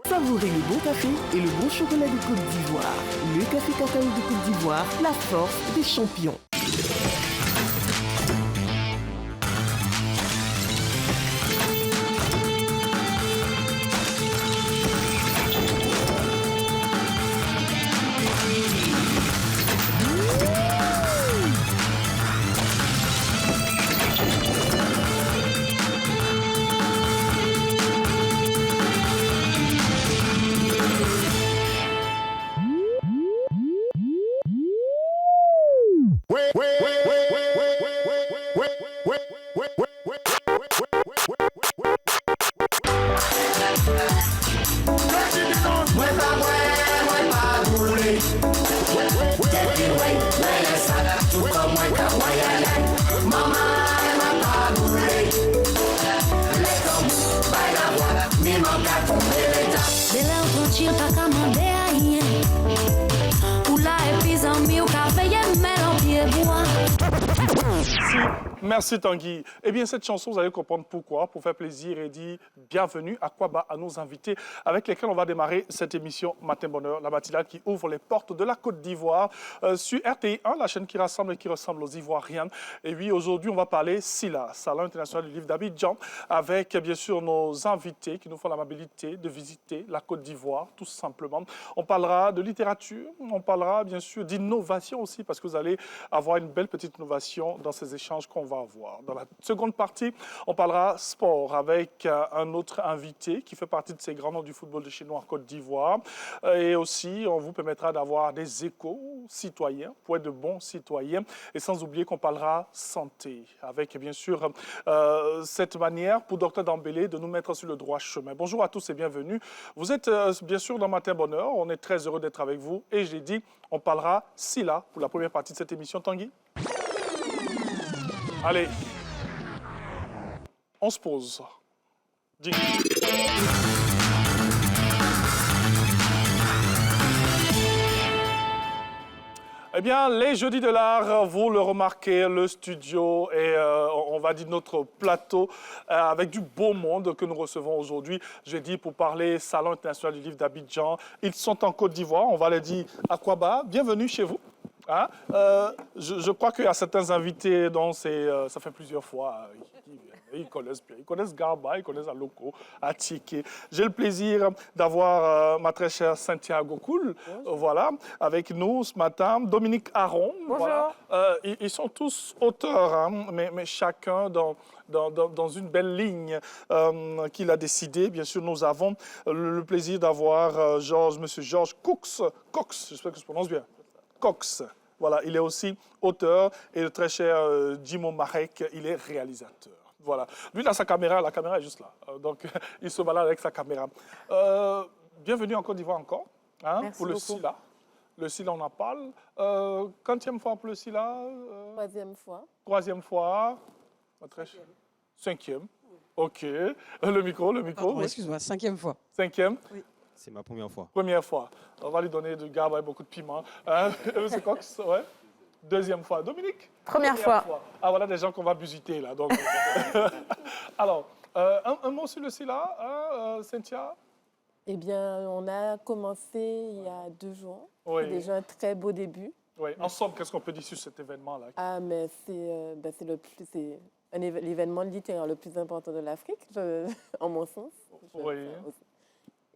Savourez le bon café et le bon chocolat de Côte d'Ivoire. Le café cacao de Côte d'Ivoire, la force des champions. Merci Tanguy. Eh bien, cette chanson, vous allez comprendre pourquoi, pour faire plaisir et dire bienvenue à Kwaba, à nos invités avec lesquels on va démarrer cette émission Matin Bonheur, la matinale qui ouvre les portes de la Côte d'Ivoire sur RTI1, la chaîne qui rassemble et qui ressemble aux Ivoiriens. Et oui, aujourd'hui, on va parler SILA, Salon international du livre d'Abidjan, avec bien sûr nos invités qui nous font l'amabilité de visiter la Côte d'Ivoire, tout simplement. On parlera de littérature, on parlera bien sûr d'innovation aussi, parce que vous allez avoir une belle petite innovation dans ces échanges qu'on va avoir. Dans la seconde partie, on parlera sport avec un autre invité qui fait partie de ces grands noms du football de chez nous en Côte d'Ivoire. Et aussi, on vous permettra d'avoir des échos citoyens pour être de bons citoyens. Et sans oublier qu'on parlera santé avec, bien sûr, cette manière pour Dr Dembélé de nous mettre sur le droit chemin. Bonjour à tous et bienvenue. Vous êtes bien sûr dans Matin Bonheur. On est très heureux d'être avec vous. Et j'ai dit, on parlera SILA pour la première partie de cette émission. Tanguy? Allez, on se pose. Jingle. Eh bien, les Jeudis de l'Art, vous le remarquez, le studio et on va dire notre plateau avec du beau monde que nous recevons aujourd'hui. Je dis pour parler Salon international du livre d'Abidjan. Ils sont en Côte d'Ivoire, on va les dire à Kwaba. Bienvenue chez vous. Hein? Je crois qu'il y a certains invités dont ça fait plusieurs fois ils connaissent bien. Ils connaissent Garba, ils connaissent Aloko, Atike. J'ai le plaisir d'avoir ma très chère Cynthia Gokoul, voilà, avec nous ce matin. Dominique Aron. Voilà. Ils sont tous auteurs, hein, mais chacun dans une belle ligne qu'il a décidé. Bien sûr, nous avons le plaisir d'avoir Monsieur Georges Cox, j'espère que je prononce bien. Cox. Voilà, il est aussi auteur et le très cher Jimo Marek, il est réalisateur. Voilà. Lui, il a sa caméra, la caméra est juste là. Donc, il se balade avec sa caméra. Bienvenue en Côte d'Ivoire encore, hein, pour le SILA. Le SILA, on en parle. Quantième fois pour le SILA? Troisième fois. Troisième fois. Cinquième. OK. Le micro. Pardon, excuse-moi, cinquième fois. Cinquième? Oui. C'est ma première fois. Première fois. On va lui donner du garde avec beaucoup de piment. Hein? Monsieur Cox, ouais. Deuxième fois. Dominique? Première fois. Ah, voilà des gens qu'on va visiter, là. Donc. Alors, un mot sur le SILA, hein, Cynthia? Eh bien, on a commencé il y a 2 jours. Oui. C'est déjà un très beau début. Oui. Ensemble, qu'est-ce qu'on peut dire sur cet événement-là? Ah, mais c'est l'événement littéraire le plus important de l'Afrique, en mon sens. Oui.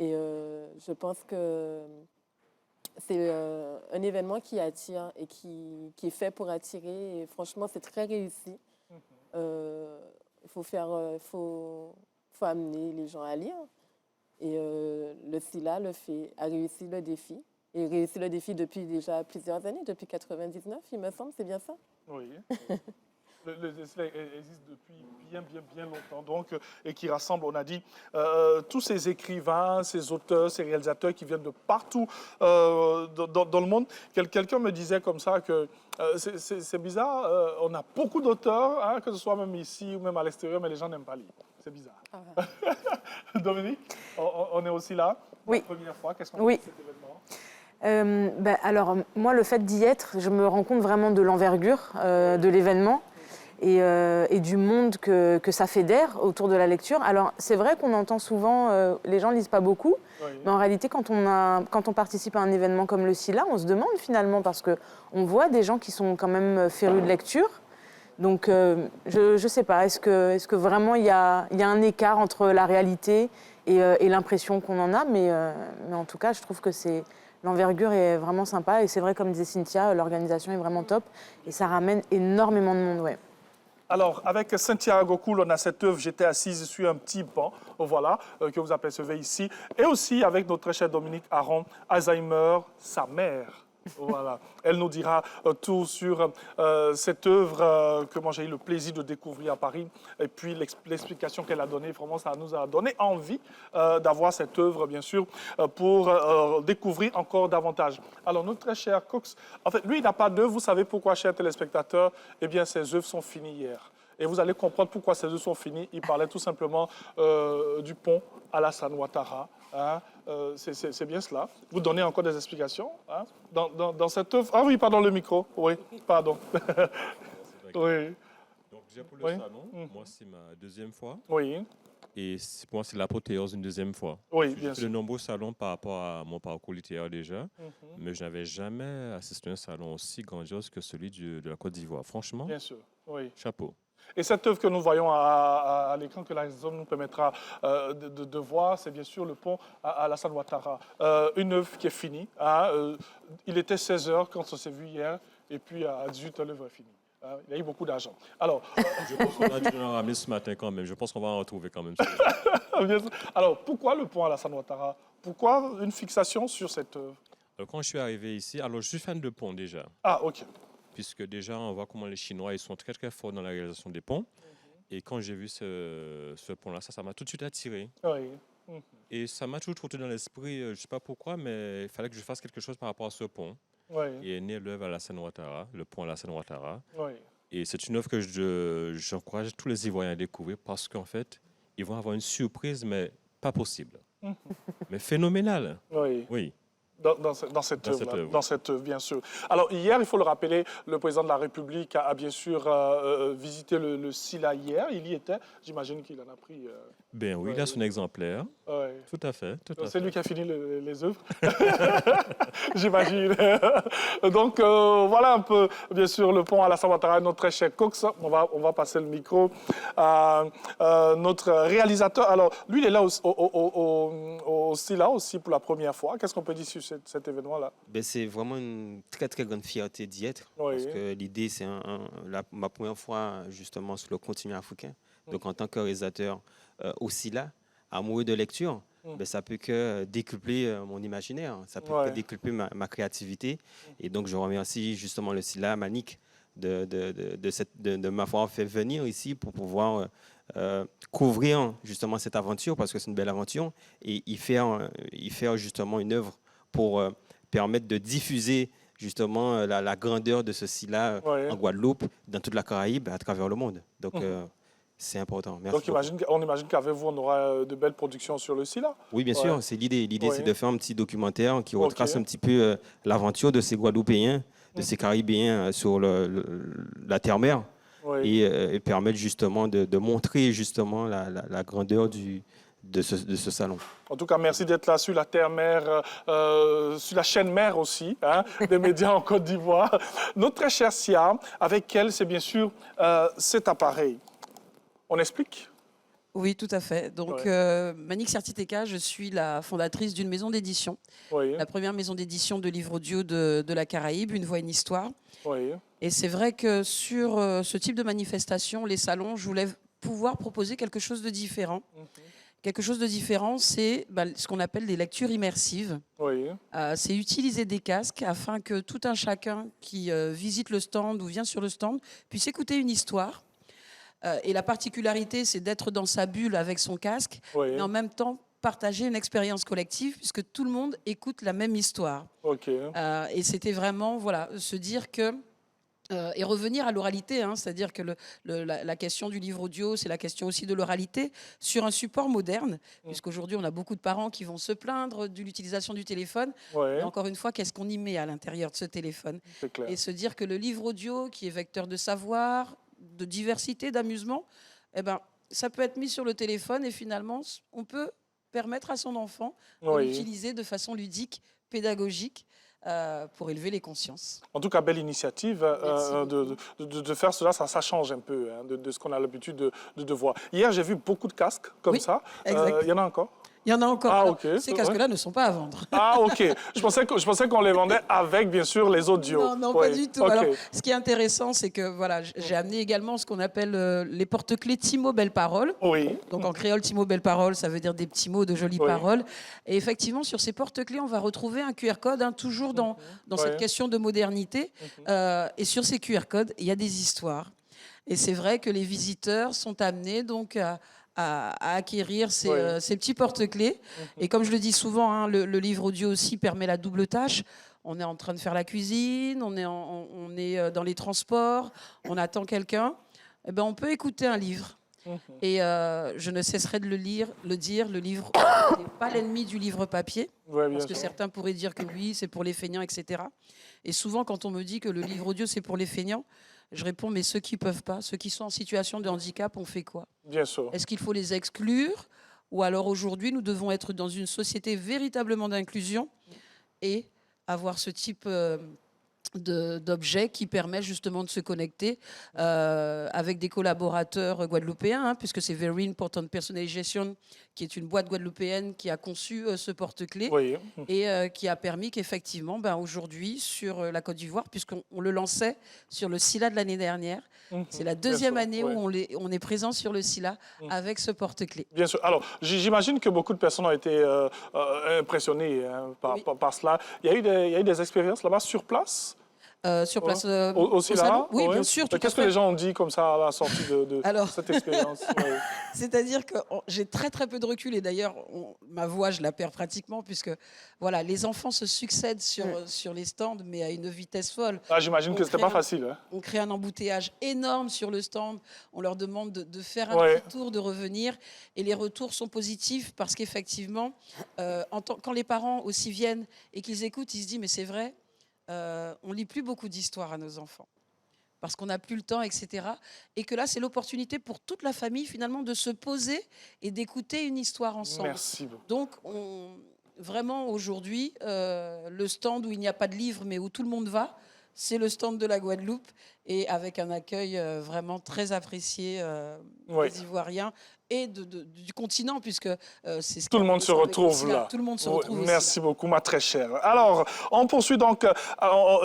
Et je pense que c'est un événement qui attire et qui est fait pour attirer. Et franchement, c'est très réussi. Il faut amener les gens à lire. Et le SILA a réussi le défi. Et réussi le défi depuis déjà plusieurs années, depuis 1999, il me semble, c'est bien ça? Oui. Le SILA existe depuis bien longtemps, donc, et qui rassemble, on a dit, tous ces écrivains, ces auteurs, ces réalisateurs qui viennent de partout dans le monde. Quelqu'un me disait comme ça que c'est bizarre, on a beaucoup d'auteurs, hein, que ce soit même ici ou même à l'extérieur, mais les gens n'aiment pas lire. C'est bizarre. Ah ouais. Dominique, on est aussi là. Oui. La première fois, qu'est-ce qu'on fait de cet événement? Alors, moi, le fait d'y être, je me rends compte vraiment de l'envergure de l'événement. et du monde que ça fédère autour de la lecture. Alors, c'est vrai qu'on entend souvent, les gens ne lisent pas beaucoup, mais en réalité, quand on participe à un événement comme le SILA, on se demande finalement, parce qu'on voit des gens qui sont quand même férus de lecture. Donc, je ne sais pas, est-ce que vraiment il y a un écart entre la réalité et l'impression qu'on en a, mais en tout cas, je trouve que l'envergure est vraiment sympa. Et c'est vrai, comme disait Cynthia, l'organisation est vraiment top et ça ramène énormément de monde. Ouais. Alors, avec Cynthia Gokoul, on a cette œuvre « J'étais assise sur un petit banc », voilà, que vous apercevez ici. Et aussi avec notre très cher Dominique Aron, Alzheimer, sa mère. Voilà. Elle nous dira tout sur cette œuvre que moi j'ai eu le plaisir de découvrir à Paris. Et puis l'explication qu'elle a donnée, vraiment, ça nous a donné envie d'avoir cette œuvre, bien sûr, pour découvrir encore davantage. Alors, notre très cher Cox, en fait, lui, il n'a pas d'œuvre. Vous savez pourquoi, chers téléspectateurs? Eh bien, ses œuvres sont finies hier. Et vous allez comprendre pourquoi ces œuvres sont finies. Il parlait tout simplement du pont Alassane Ouattara. Hein, c'est bien cela. Vous donnez encore des explications hein, dans cette œuvre. Ah oui, pardon, le micro. Oui, pardon. Oui. Donc, déjà pour le salon, moi, c'est ma deuxième fois. Oui. Et pour moi, c'est l'apothéose une deuxième fois. Oui, bien sûr. J'ai fait de nombreux salons par rapport à mon parcours littéraire déjà, mais je n'avais jamais assisté à un salon aussi grandiose que celui de la Côte d'Ivoire. Franchement, bien sûr. Oui. Chapeau. Et cette œuvre que nous voyons à l'écran, que la zone nous permettra de voir, c'est bien sûr le pont Alassane Ouattara. Une œuvre qui est finie. Hein, il était 16h quand on s'est vu hier, et puis à 18h, l'œuvre est finie. Il y a eu beaucoup d'argent. Alors, je pense qu'on a dû en ramener ce matin quand même. Je pense qu'on va en retrouver quand même. Alors, pourquoi le pont Alassane Ouattara? Pourquoi une fixation sur cette œuvre? Quand je suis arrivé ici, alors je suis fan de ponts déjà. Ah, ok. Puisque déjà, on voit comment les Chinois ils sont très très forts dans la réalisation des ponts. Et quand j'ai vu ce pont-là, ça m'a tout de suite attiré. Oui. Et ça m'a toujours trotté dans l'esprit, je ne sais pas pourquoi, mais il fallait que je fasse quelque chose par rapport à ce pont. Oui. Et est né l'œuvre Alassane Ouattara, le pont Alassane Ouattara. Oui. Et c'est une œuvre que j'encourage tous les Ivoiriens à découvrir parce qu'en fait, ils vont avoir une surprise, mais pas possible. Mais phénoménale. Oui. Oui. Dans cette œuvre, bien sûr. Alors, hier, il faut le rappeler, le président de la République a bien sûr visité le SILA hier. Il y était. J'imagine qu'il en a pris... Ben oui, il a son exemplaire. Tout à fait. C'est lui qui a fini les œuvres. J'imagine. Donc, voilà un peu, bien sûr, le pont Alassane Ouattara, notre très cher Cox. On va passer le micro à notre réalisateur. Alors, lui, il est là au SILA aussi pour la première fois. Qu'est-ce qu'on peut dire sur cet événement-là? Ben, c'est vraiment une très, très grande fierté d'y être. Parce que l'idée, c'est ma première fois, justement, sur le continent africain. Donc, en tant que réalisateur au SILA, amoureux de lecture, ben, ça peut que décupler mon imaginaire, ça peut que décupler ma créativité. Et donc, je remercie justement le SILA, Manik, de m'avoir fait venir ici pour pouvoir couvrir justement cette aventure, parce que c'est une belle aventure, et y faire justement une œuvre pour permettre de diffuser justement la grandeur de ce SILA en Guadeloupe, dans toute la Caraïbe, à travers le monde. Donc, c'est important. Merci. Donc, on imagine qu'avec vous, on aura de belles productions sur le SILA. Oui, bien sûr, c'est l'idée. L'idée, c'est de faire un petit documentaire qui retrace un petit peu l'aventure de ces Guadeloupéens, de ces Caribéens sur la terre-mer, et permettre justement de montrer justement la grandeur de ce salon. En tout cas, merci d'être là sur la terre-mer, sur la chaîne mère aussi, hein, des médias en Côte d'Ivoire. Notre très chère Sia, avec elle, c'est bien sûr cet appareil. On explique? Oui, tout à fait. Donc, Manik Sertiteka, je suis la fondatrice d'une maison d'édition. La première maison d'édition de livres audio de la Caraïbe, Une voix, une histoire. Et c'est vrai que sur ce type de manifestation, les salons, je voulais pouvoir proposer quelque chose de différent. Quelque chose de différent, c'est ce qu'on appelle des lectures immersives. C'est utiliser des casques afin que tout un chacun qui visite le stand ou vient sur le stand puisse écouter une histoire. Et la particularité, c'est d'être dans sa bulle avec son casque, mais en même temps partager une expérience collective, puisque tout le monde écoute la même histoire. Et c'était vraiment se dire que... et revenir à l'oralité, hein, c'est-à-dire que la question du livre audio, c'est la question aussi de l'oralité sur un support moderne, puisqu'aujourd'hui, on a beaucoup de parents qui vont se plaindre de l'utilisation du téléphone. Mais encore une fois, qu'est-ce qu'on y met à l'intérieur de ce téléphone? Et se dire que le livre audio, qui est vecteur de savoir, de diversité, d'amusement, eh ben, ça peut être mis sur le téléphone et finalement, on peut permettre à son enfant de l'utiliser de façon ludique, pédagogique, pour élever les consciences. En tout cas, belle initiative de faire cela, ça change un peu de ce qu'on a l'habitude de voir. Hier, j'ai vu beaucoup de casques comme ça. Il y en a encore? Il y en a encore. Ah, okay. Ces casques-là ne sont pas à vendre. Ah, ok. Je pensais qu'on les vendait avec, bien sûr, les audios. Non, pas du tout. Okay. Alors, ce qui est intéressant, c'est que voilà, j'ai amené également ce qu'on appelle les porte-clés Timo Belle Parole. Oui. Donc, en créole, Timo Belle Parole, ça veut dire des petits mots, de jolies paroles. Et effectivement, sur ces porte-clés, on va retrouver un QR code, toujours dans cette question de modernité. Et sur ces QR codes, il y a des histoires. Et c'est vrai que les visiteurs sont amenés donc à acquérir ces petits porte-clés. Et comme je le dis souvent, le livre audio aussi permet la double tâche. On est en train de faire la cuisine, on est dans les transports, on attend quelqu'un. Eh ben, on peut écouter un livre. Et je ne cesserai de le dire, le livre n'est pas l'ennemi du livre papier. Parce que certains pourraient dire que oui, c'est pour les feignants, etc. Et souvent, quand on me dit que le livre audio, c'est pour les feignants, je réponds, mais ceux qui ne peuvent pas, ceux qui sont en situation de handicap, on fait quoi? Bien sûr. Est-ce qu'il faut les exclure? Ou alors aujourd'hui, nous devons être dans une société véritablement d'inclusion et avoir ce type d'objet qui permet justement de se connecter avec des collaborateurs guadeloupéens, puisque c'est Very Important Personalization, qui est une boîte guadeloupéenne qui a conçu ce porte-clés et qui a permis qu'effectivement, aujourd'hui, sur la Côte d'Ivoire, puisqu'on le lançait sur le SILA de l'année dernière, c'est la deuxième année où on est présent sur le SILA avec ce porte-clés. Bien sûr. Alors, j'imagine que beaucoup de personnes ont été impressionnées par cela. Il y a eu des expériences là-bas sur place? Sur place aussi là? Oui, bien sûr. Qu'est-ce que les gens ont dit comme ça à la sortie de cette expérience? C'est-à-dire que j'ai très très peu de recul et d'ailleurs ma voix je la perds pratiquement puisque voilà, les enfants se succèdent sur les stands mais à une vitesse folle. Ah, j'imagine que c'était pas facile. On crée un embouteillage énorme sur le stand. On leur demande de faire un petit tour, de revenir et les retours sont positifs parce qu'effectivement, quand les parents aussi viennent et qu'ils écoutent, ils se disent mais c'est vrai. On lit plus beaucoup d'histoires à nos enfants parce qu'on n'a plus le temps, etc. Et que là, c'est l'opportunité pour toute la famille, finalement, de se poser et d'écouter une histoire ensemble. Merci beaucoup. Donc, vraiment, aujourd'hui, le stand où il n'y a pas de livre, mais où tout le monde va, c'est le stand de la Guadeloupe et avec un accueil vraiment très apprécié des Ivoiriens et du continent, puisque c'est ce tout le monde se retrouve là. Tout le monde se retrouve Merci beaucoup, ma très chère. Alors, on poursuit donc.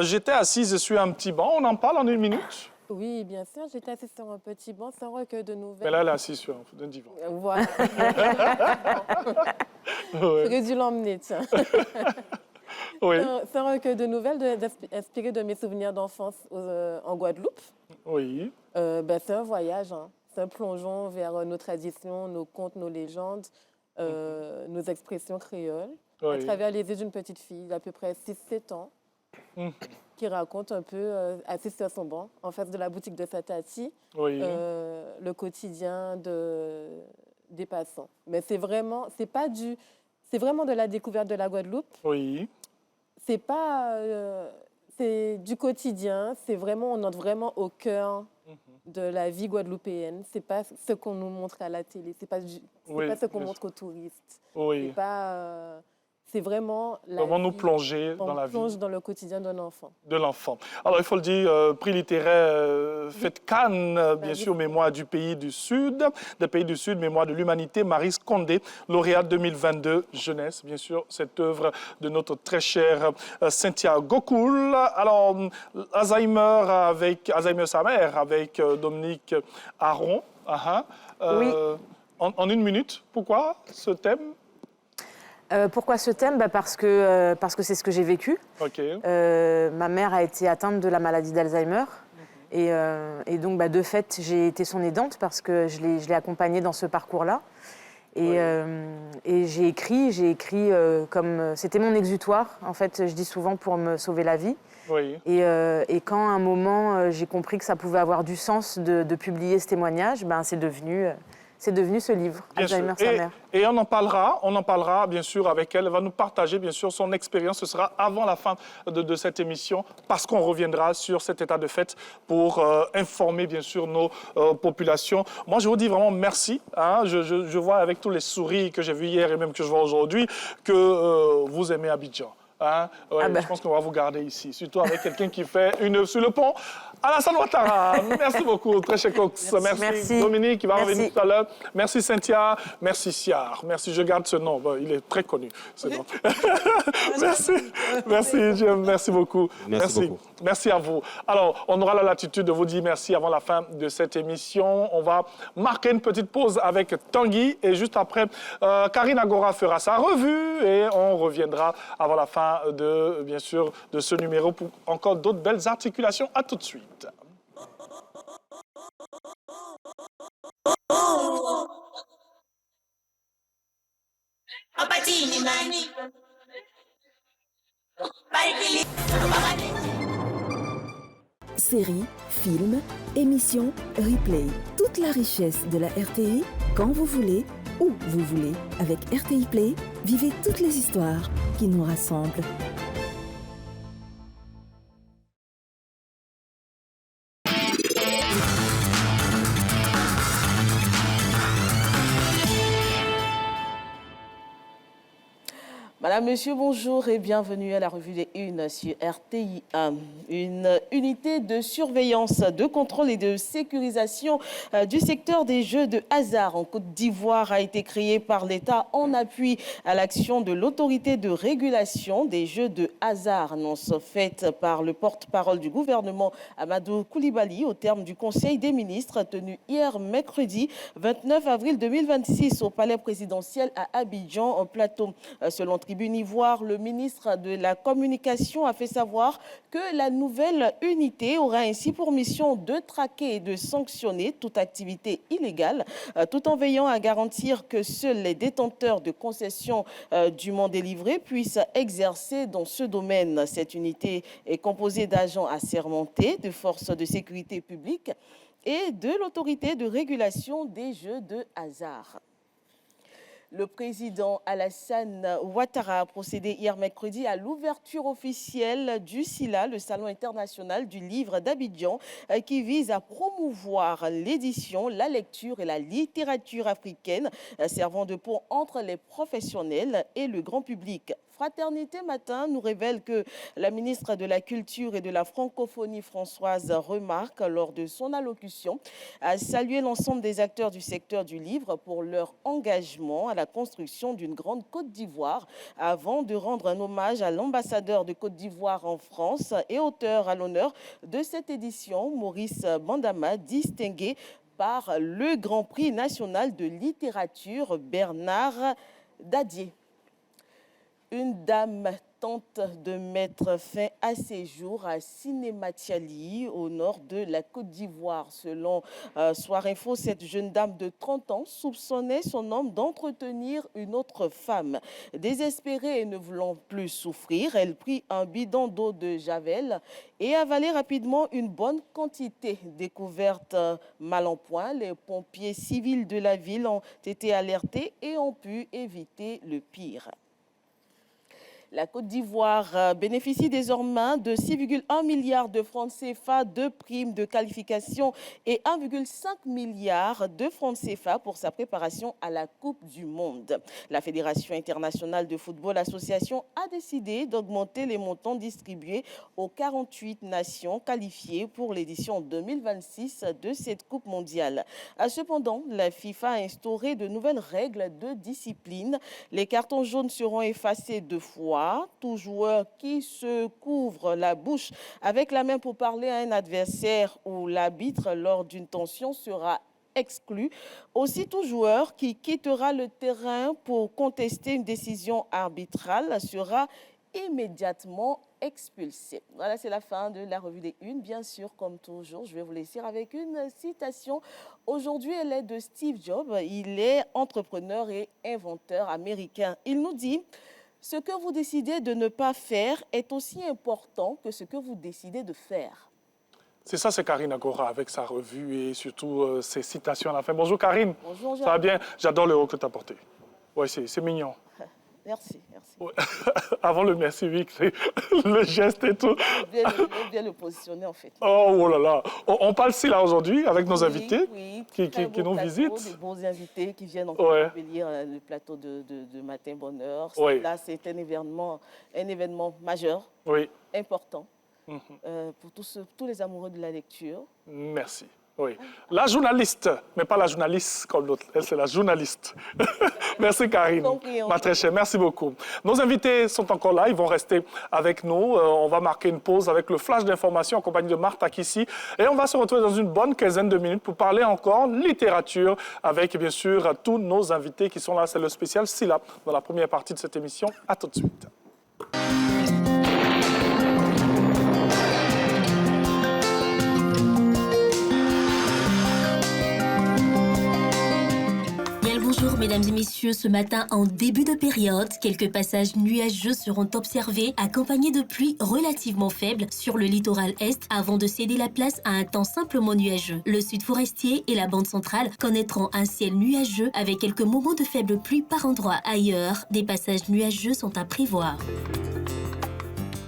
J'étais assise sur un petit banc. On en parle en une minute? Oui, bien sûr. J'étais assise sur un petit banc, c'est un recueil de nouvelles. Mais là, elle est assise sur un divan. Voilà. J'aurais dû l'emmener, tiens. Oui. C'est un recueil de nouvelles inspiré de mes souvenirs d'enfance en Guadeloupe. Oui. C'est un voyage, c'est un plongeon vers nos traditions, nos contes, nos légendes, nos expressions créoles, à travers les yeux d'une petite fille d'à peu près 6-7 ans, qui raconte un peu, assise sur son banc, en face de la boutique de sa tati, le quotidien des passants. Mais c'est vraiment de la découverte de la Guadeloupe. Oui. C'est pas... c'est du quotidien, on entre vraiment au cœur de la vie guadeloupéenne. C'est pas ce qu'on nous montre à la télé, c'est pas ce qu'on montre aux touristes. C'est vraiment comment nous plonger dans la vie. On plonge dans le quotidien d'un enfant. De l'enfant. Alors, il faut le dire, prix littéraire Fête Cannes, bien sûr, mémoire du pays du Sud, mémoire de l'humanité, Maryse Condé, lauréate 2022, jeunesse, bien sûr, cette œuvre de notre très chère Cynthia Gokul. Alors, Alzheimer sa mère, avec Dominique Aron. Oui. En une minute, pourquoi ce thème? Pourquoi ce thème? Parce que c'est ce que j'ai vécu. Ma mère a été atteinte de la maladie d'Alzheimer. Et donc, de fait, j'ai été son aidante parce que je l'ai accompagnée dans ce parcours-là. Et j'ai écrit comme... C'était mon exutoire, en fait, je dis souvent, pour me sauver la vie. Et quand, à un moment, j'ai compris que ça pouvait avoir du sens de publier ce témoignage, c'est c'est devenu ce livre, Alzheimer, sa mère. Et on en parlera bien sûr avec elle. Elle va nous partager bien sûr son expérience. Ce sera avant la fin de cette émission parce qu'on reviendra sur cet état de fait pour informer bien sûr nos populations. Moi, je vous dis vraiment merci. Hein. Je vois avec tous les sourires que j'ai vus hier et même que je vois aujourd'hui que vous aimez Abidjan. Hein? Ouais, je pense qu'on va vous garder ici, surtout avec quelqu'un qui fait une œuvre sur le pont. Alassane Ouattara, merci beaucoup, très cher Cox. Merci. Dominique, qui va revenir tout à l'heure. Merci Cynthia, merci Siar. Merci, je garde ce nom, bon, il est très connu. Ce nom. merci Jim, merci beaucoup. Merci à vous. Alors, on aura la latitude de vous dire merci avant la fin de cette émission. On va marquer une petite pause avec Tanguy et juste après, Karine Agora fera sa revue et on reviendra avant la fin bien sûr, de ce numéro pour encore d'autres belles articulations. À tout de suite. Séries, films, émissions, replay. Toute la richesse de la RTI, quand vous voulez, où vous voulez. Avec RTI Play, vivez toutes les histoires qui nous rassemblent. Madame, Monsieur, bonjour et bienvenue à la revue des Unes sur RTI 1. Une unité de surveillance, de contrôle et de sécurisation du secteur des jeux de hasard en Côte d'Ivoire a été créée par l'État en appui à l'action de l'autorité de régulation des jeux de hasard. Annonce faite par le porte-parole du gouvernement Amadou Koulibaly au terme du Conseil des ministres tenu hier mercredi 29 avril 2026 au palais présidentiel à Abidjan, en plateau. Selon Tribune Ivoire, le ministre de la Communication a fait savoir que la nouvelle unité aura ainsi pour mission de traquer et de sanctionner toute activité illégale, tout en veillant à garantir que seuls les détenteurs de concessions dûment délivrées puissent exercer dans ce domaine. Cette unité est composée d'agents assermentés, de forces de sécurité publique et de l'autorité de régulation des jeux de hasard. Le président Alassane Ouattara a procédé hier mercredi à l'ouverture officielle du SILA, le Salon international du livre d'Abidjan, qui vise à promouvoir l'édition, la lecture et la littérature africaine, servant de pont entre les professionnels et le grand public. Fraternité Matin nous révèle que la ministre de la Culture et de la Francophonie, Françoise Remarque, lors de son allocution, a salué l'ensemble des acteurs du secteur du livre pour leur engagement à la construction d'une grande Côte d'Ivoire, avant de rendre un hommage à l'ambassadeur de Côte d'Ivoire en France et auteur à l'honneur de cette édition, Maurice Bandama, distingué par le Grand Prix national de littérature Bernard Dadier. Une dame tente de mettre fin à ses jours à Sinématiali, au nord de la Côte d'Ivoire. Selon Soir Info, cette jeune dame de 30 ans soupçonnait son homme d'entretenir une autre femme. Désespérée et ne voulant plus souffrir, elle prit un bidon d'eau de Javel et avalait rapidement une bonne quantité. Découverte mal en point, les pompiers civils de la ville ont été alertés et ont pu éviter le pire. La Côte d'Ivoire bénéficie désormais de 6,1 milliards de francs CFA de primes de qualification et 1,5 milliard de francs CFA pour sa préparation à la Coupe du Monde. La Fédération internationale de football association a décidé d'augmenter les montants distribués aux 48 nations qualifiées pour l'édition 2026 de cette Coupe mondiale. Cependant, la FIFA a instauré de nouvelles règles de discipline. Les cartons jaunes seront effacés 2 fois. Tout joueur qui se couvre la bouche avec la main pour parler à un adversaire ou l'arbitre lors d'une tension sera exclu. Aussi, tout joueur qui quittera le terrain pour contester une décision arbitrale sera immédiatement expulsé. Voilà, c'est la fin de la revue des Unes. Bien sûr, comme toujours, je vais vous laisser avec une citation. Aujourd'hui, elle est de Steve Jobs. Il est entrepreneur et inventeur américain. Il nous dit: ce que vous décidez de ne pas faire est aussi important que ce que vous décidez de faire. C'est ça, c'est Karine Agora avec sa revue et surtout ses citations à la fin. Bonjour Karine. Bonjour Jean. Ça va bien? J'adore le haut que tu as porté. Oui, c'est mignon. Merci. Ouais. Avant le merci, Vic, le geste et tout. Je vais bien le positionner en fait. Oh là là. On parle ici là aujourd'hui avec nos invités qui nous visitent. Des bons invités qui viennent embellir le plateau de Matin Bonheur. Oui. Là, c'est un événement majeur, important pour tous les amoureux de la lecture. Merci. Oui. La journaliste, mais pas la journaliste comme l'autre. Elle, c'est la journaliste. Merci, Karine. Ma très chère, merci beaucoup. Nos invités sont encore là. Ils vont rester avec nous. On va marquer une pause avec le flash d'information en compagnie de Martha Kissi. Et on va se retrouver dans une bonne quinzaine de minutes pour parler encore littérature avec, bien sûr, tous nos invités qui sont là. C'est le spécial SILA dans la première partie de cette émission. À tout de suite. Bonjour mesdames et messieurs, ce matin en début de période, quelques passages nuageux seront observés accompagnés de pluies relativement faibles sur le littoral est avant de céder la place à un temps simplement nuageux. Le sud forestier et la bande centrale connaîtront un ciel nuageux avec quelques moments de faibles pluies par endroits. Ailleurs, des passages nuageux sont à prévoir.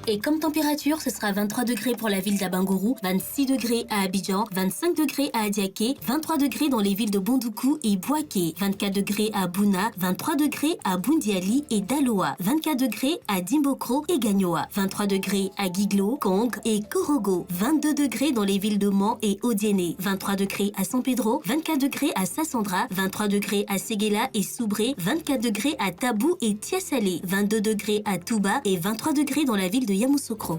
Et comme température, ce sera 23 degrés pour la ville d'Abangourou, 26 degrés à Abidjan, 25 degrés à Adiaké, 23 degrés dans les villes de Bondoukou et Bouaké, 24 degrés à Bouna, 23 degrés à Boundiali et Daloa, 24 degrés à Dimbokro et Gagnoa, 23 degrés à Guiglo, Kong et Korogo, 22 degrés dans les villes de Mans et Odiéné, 23 degrés à San Pedro, 24 degrés à Sassandra, 23 degrés à Séguéla et Soubré, 24 degrés à Tabou et Tiasalé, 22 degrés à Touba et 23 degrés dans la ville de Yamoussoukro.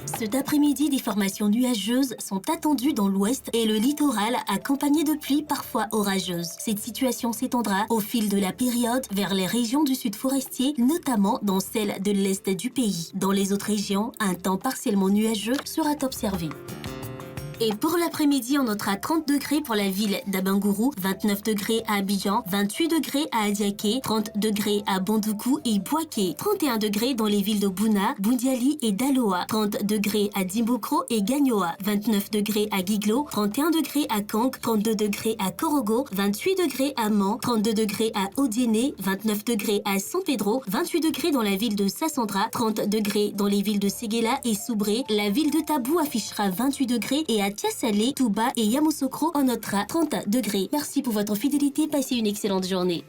Cet après-midi, des formations nuageuses sont attendues dans l'ouest et le littoral accompagnées de pluies parfois orageuses. Cette situation s'étendra au fil de la période vers les régions du sud forestier, notamment dans celles de l'est du pays. Dans les autres régions, un temps partiellement nuageux sera observé. Et pour l'après-midi, on notera 30 degrés pour la ville d'Abangourou, 29 degrés à Abidjan, 28 degrés à Adiaké, 30 degrés à Bondoukou et Bouaké, 31 degrés dans les villes de Bouna, Boundiali et Daloa, 30 degrés à Dimbokro et Gagnoa, 29 degrés à Guiglo, 31 degrés à Kank, 32 degrés à Korogo, 28 degrés à Mans, 32 degrés à Odiéné, 29 degrés à San Pedro, 28 degrés dans la ville de Sassandra, 30 degrés dans les villes de Séguéla et Soubré. La ville de Tabou affichera 28 degrés et à Tiasalé, Touba et Yamoussoukro on notera 30 degrés. Merci pour votre fidélité, passez une excellente journée.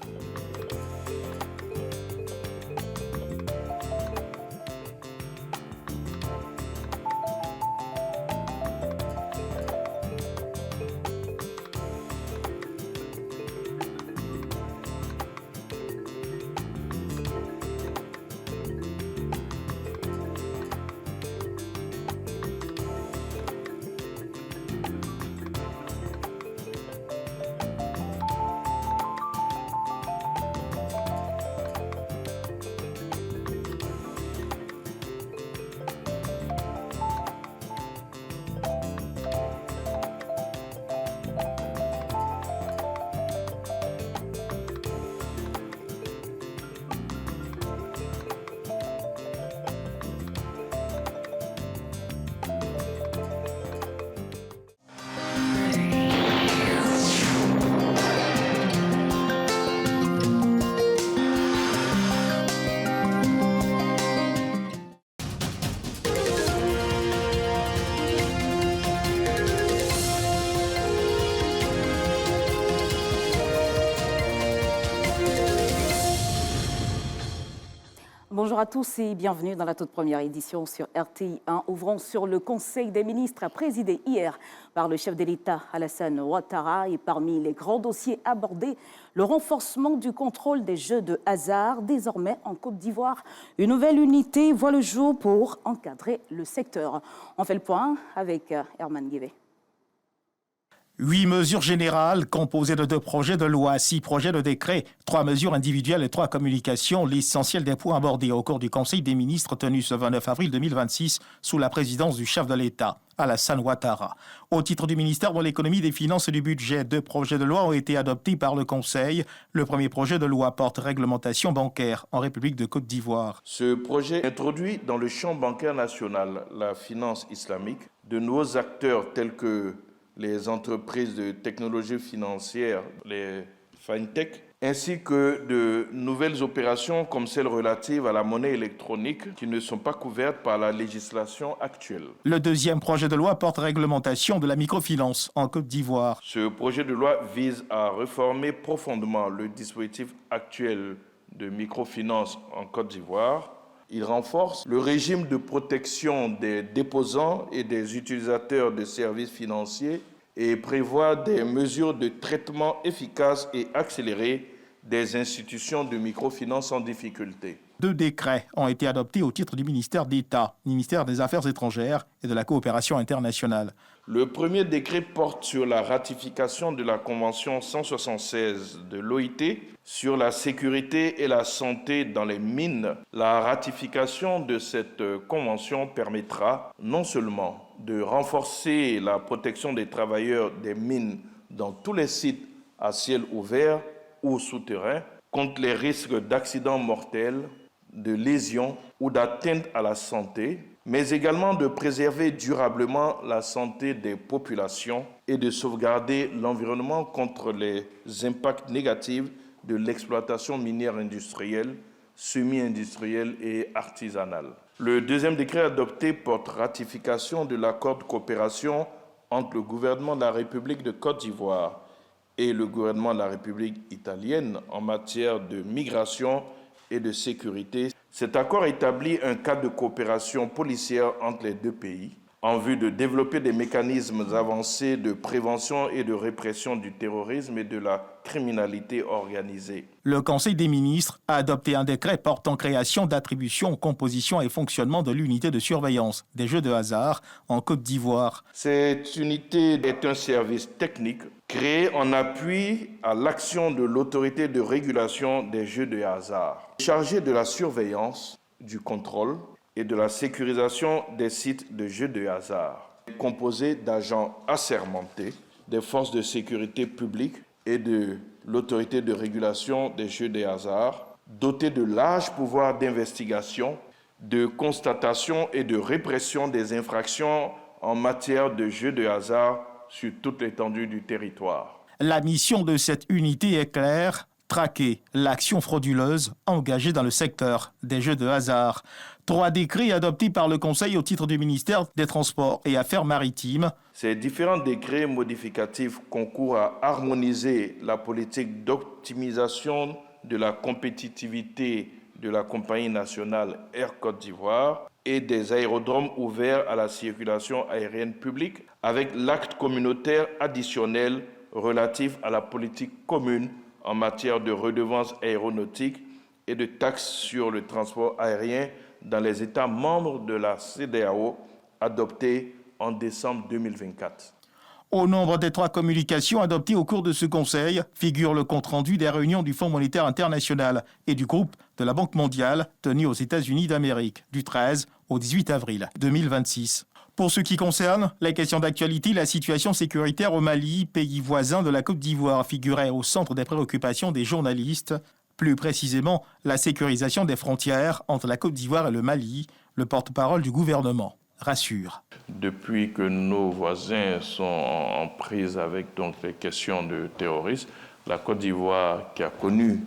Bonjour à tous et bienvenue dans la toute première édition sur RTI 1. Ouvrons sur le Conseil des ministres présidé hier par le chef de l'État Alassane Ouattara. Et parmi les grands dossiers abordés, le renforcement du contrôle des jeux de hasard. Désormais en Côte d'Ivoire, une nouvelle unité voit le jour pour encadrer le secteur. On fait le point avec Herman Guévé. 8 mesures générales composées de 2 projets de loi, 6 projets de décret, 3 mesures individuelles et 3 communications, l'essentiel des points abordés au cours du Conseil des ministres tenu ce 29 avril 2026 sous la présidence du chef de l'État, Alassane Ouattara. Au titre du ministère de l'économie, des finances et du budget, 2 projets de loi ont été adoptés par le Conseil. Le premier projet de loi porte réglementation bancaire en République de Côte d'Ivoire. Ce projet introduit dans le champ bancaire national la finance islamique de nouveaux acteurs tels que les entreprises de technologie financière, les fintech, ainsi que de nouvelles opérations comme celles relatives à la monnaie électronique qui ne sont pas couvertes par la législation actuelle. Le deuxième projet de loi porte réglementation de la microfinance en Côte d'Ivoire. Ce projet de loi vise à réformer profondément le dispositif actuel de microfinance en Côte d'Ivoire. Il renforce le régime de protection des déposants et des utilisateurs de services financiers et prévoit des mesures de traitement efficaces et accélérées des institutions de microfinance en difficulté. 2 décrets ont été adoptés au titre du ministère d'État, ministère des Affaires étrangères et de la coopération internationale. Le premier décret porte sur la ratification de la Convention 176 de l'OIT sur la sécurité et la santé dans les mines. La ratification de cette convention permettra non seulement de renforcer la protection des travailleurs des mines dans tous les sites à ciel ouvert ou souterrain contre les risques d'accidents mortels, de lésions ou d'atteinte à la santé, mais également de préserver durablement la santé des populations et de sauvegarder l'environnement contre les impacts négatifs de l'exploitation minière industrielle, semi-industrielle et artisanale. Le deuxième décret adopté porte ratification de l'accord de coopération entre le gouvernement de la République de Côte d'Ivoire et le gouvernement de la République italienne en matière de migration et de sécurité. Cet accord établit un cadre de coopération policière entre les deux pays en vue de développer des mécanismes avancés de prévention et de répression du terrorisme et de la criminalité organisée. Le Conseil des ministres a adopté un décret portant création d'attribution, composition et fonctionnement de l'unité de surveillance des jeux de hasard en Côte d'Ivoire. Cette unité est un service technique créé en appui à l'action de l'autorité de régulation des jeux de hasard, chargée de la surveillance, du contrôle et de la sécurisation des sites de jeux de hasard, composée d'agents assermentés, des forces de sécurité publique et de l'autorité de régulation des jeux de hasard, dotés de larges pouvoirs d'investigation, de constatation et de répression des infractions en matière de jeux de hasard sur toute l'étendue du territoire. La mission de cette unité est claire: traquer l'action frauduleuse engagée dans le secteur des jeux de hasard. 3 décrets adoptés par le Conseil au titre du ministère des Transports et Affaires maritimes. Ces différents décrets modificatifs concourent à harmoniser la politique d'optimisation de la compétitivité de la compagnie nationale Air Côte d'Ivoire et des aérodromes ouverts à la circulation aérienne publique avec l'acte communautaire additionnel relatif à la politique commune en matière de redevances aéronautiques et de taxes sur le transport aérien dans les États membres de la CEDEAO, adopté en décembre 2024. Au nombre des 3 communications adoptées au cours de ce Conseil figure le compte-rendu des réunions du Fonds monétaire international et du groupe de la Banque mondiale tenues aux États-Unis d'Amérique du 13 au 18 avril 2026. Pour ce qui concerne les questions d'actualité, la situation sécuritaire au Mali, pays voisin de la Côte d'Ivoire, figurait au centre des préoccupations des journalistes. Plus précisément, la sécurisation des frontières entre la Côte d'Ivoire et le Mali, le porte-parole du gouvernement rassure. Depuis que nos voisins sont en prise avec les questions de terrorisme, la Côte d'Ivoire, qui a connu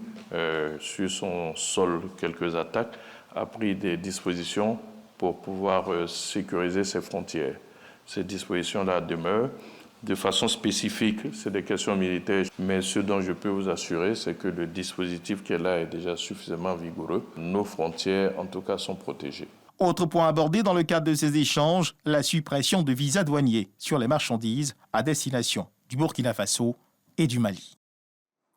sur son sol quelques attaques, a pris des dispositions pour pouvoir sécuriser ses frontières. Ces dispositions-là demeurent. De façon spécifique, c'est des questions militaires, mais ce dont je peux vous assurer, c'est que le dispositif qui est là est déjà suffisamment vigoureux. Nos frontières, en tout cas, sont protégées. Autre point abordé dans le cadre de ces échanges, la suppression de visas douaniers sur les marchandises à destination du Burkina Faso et du Mali.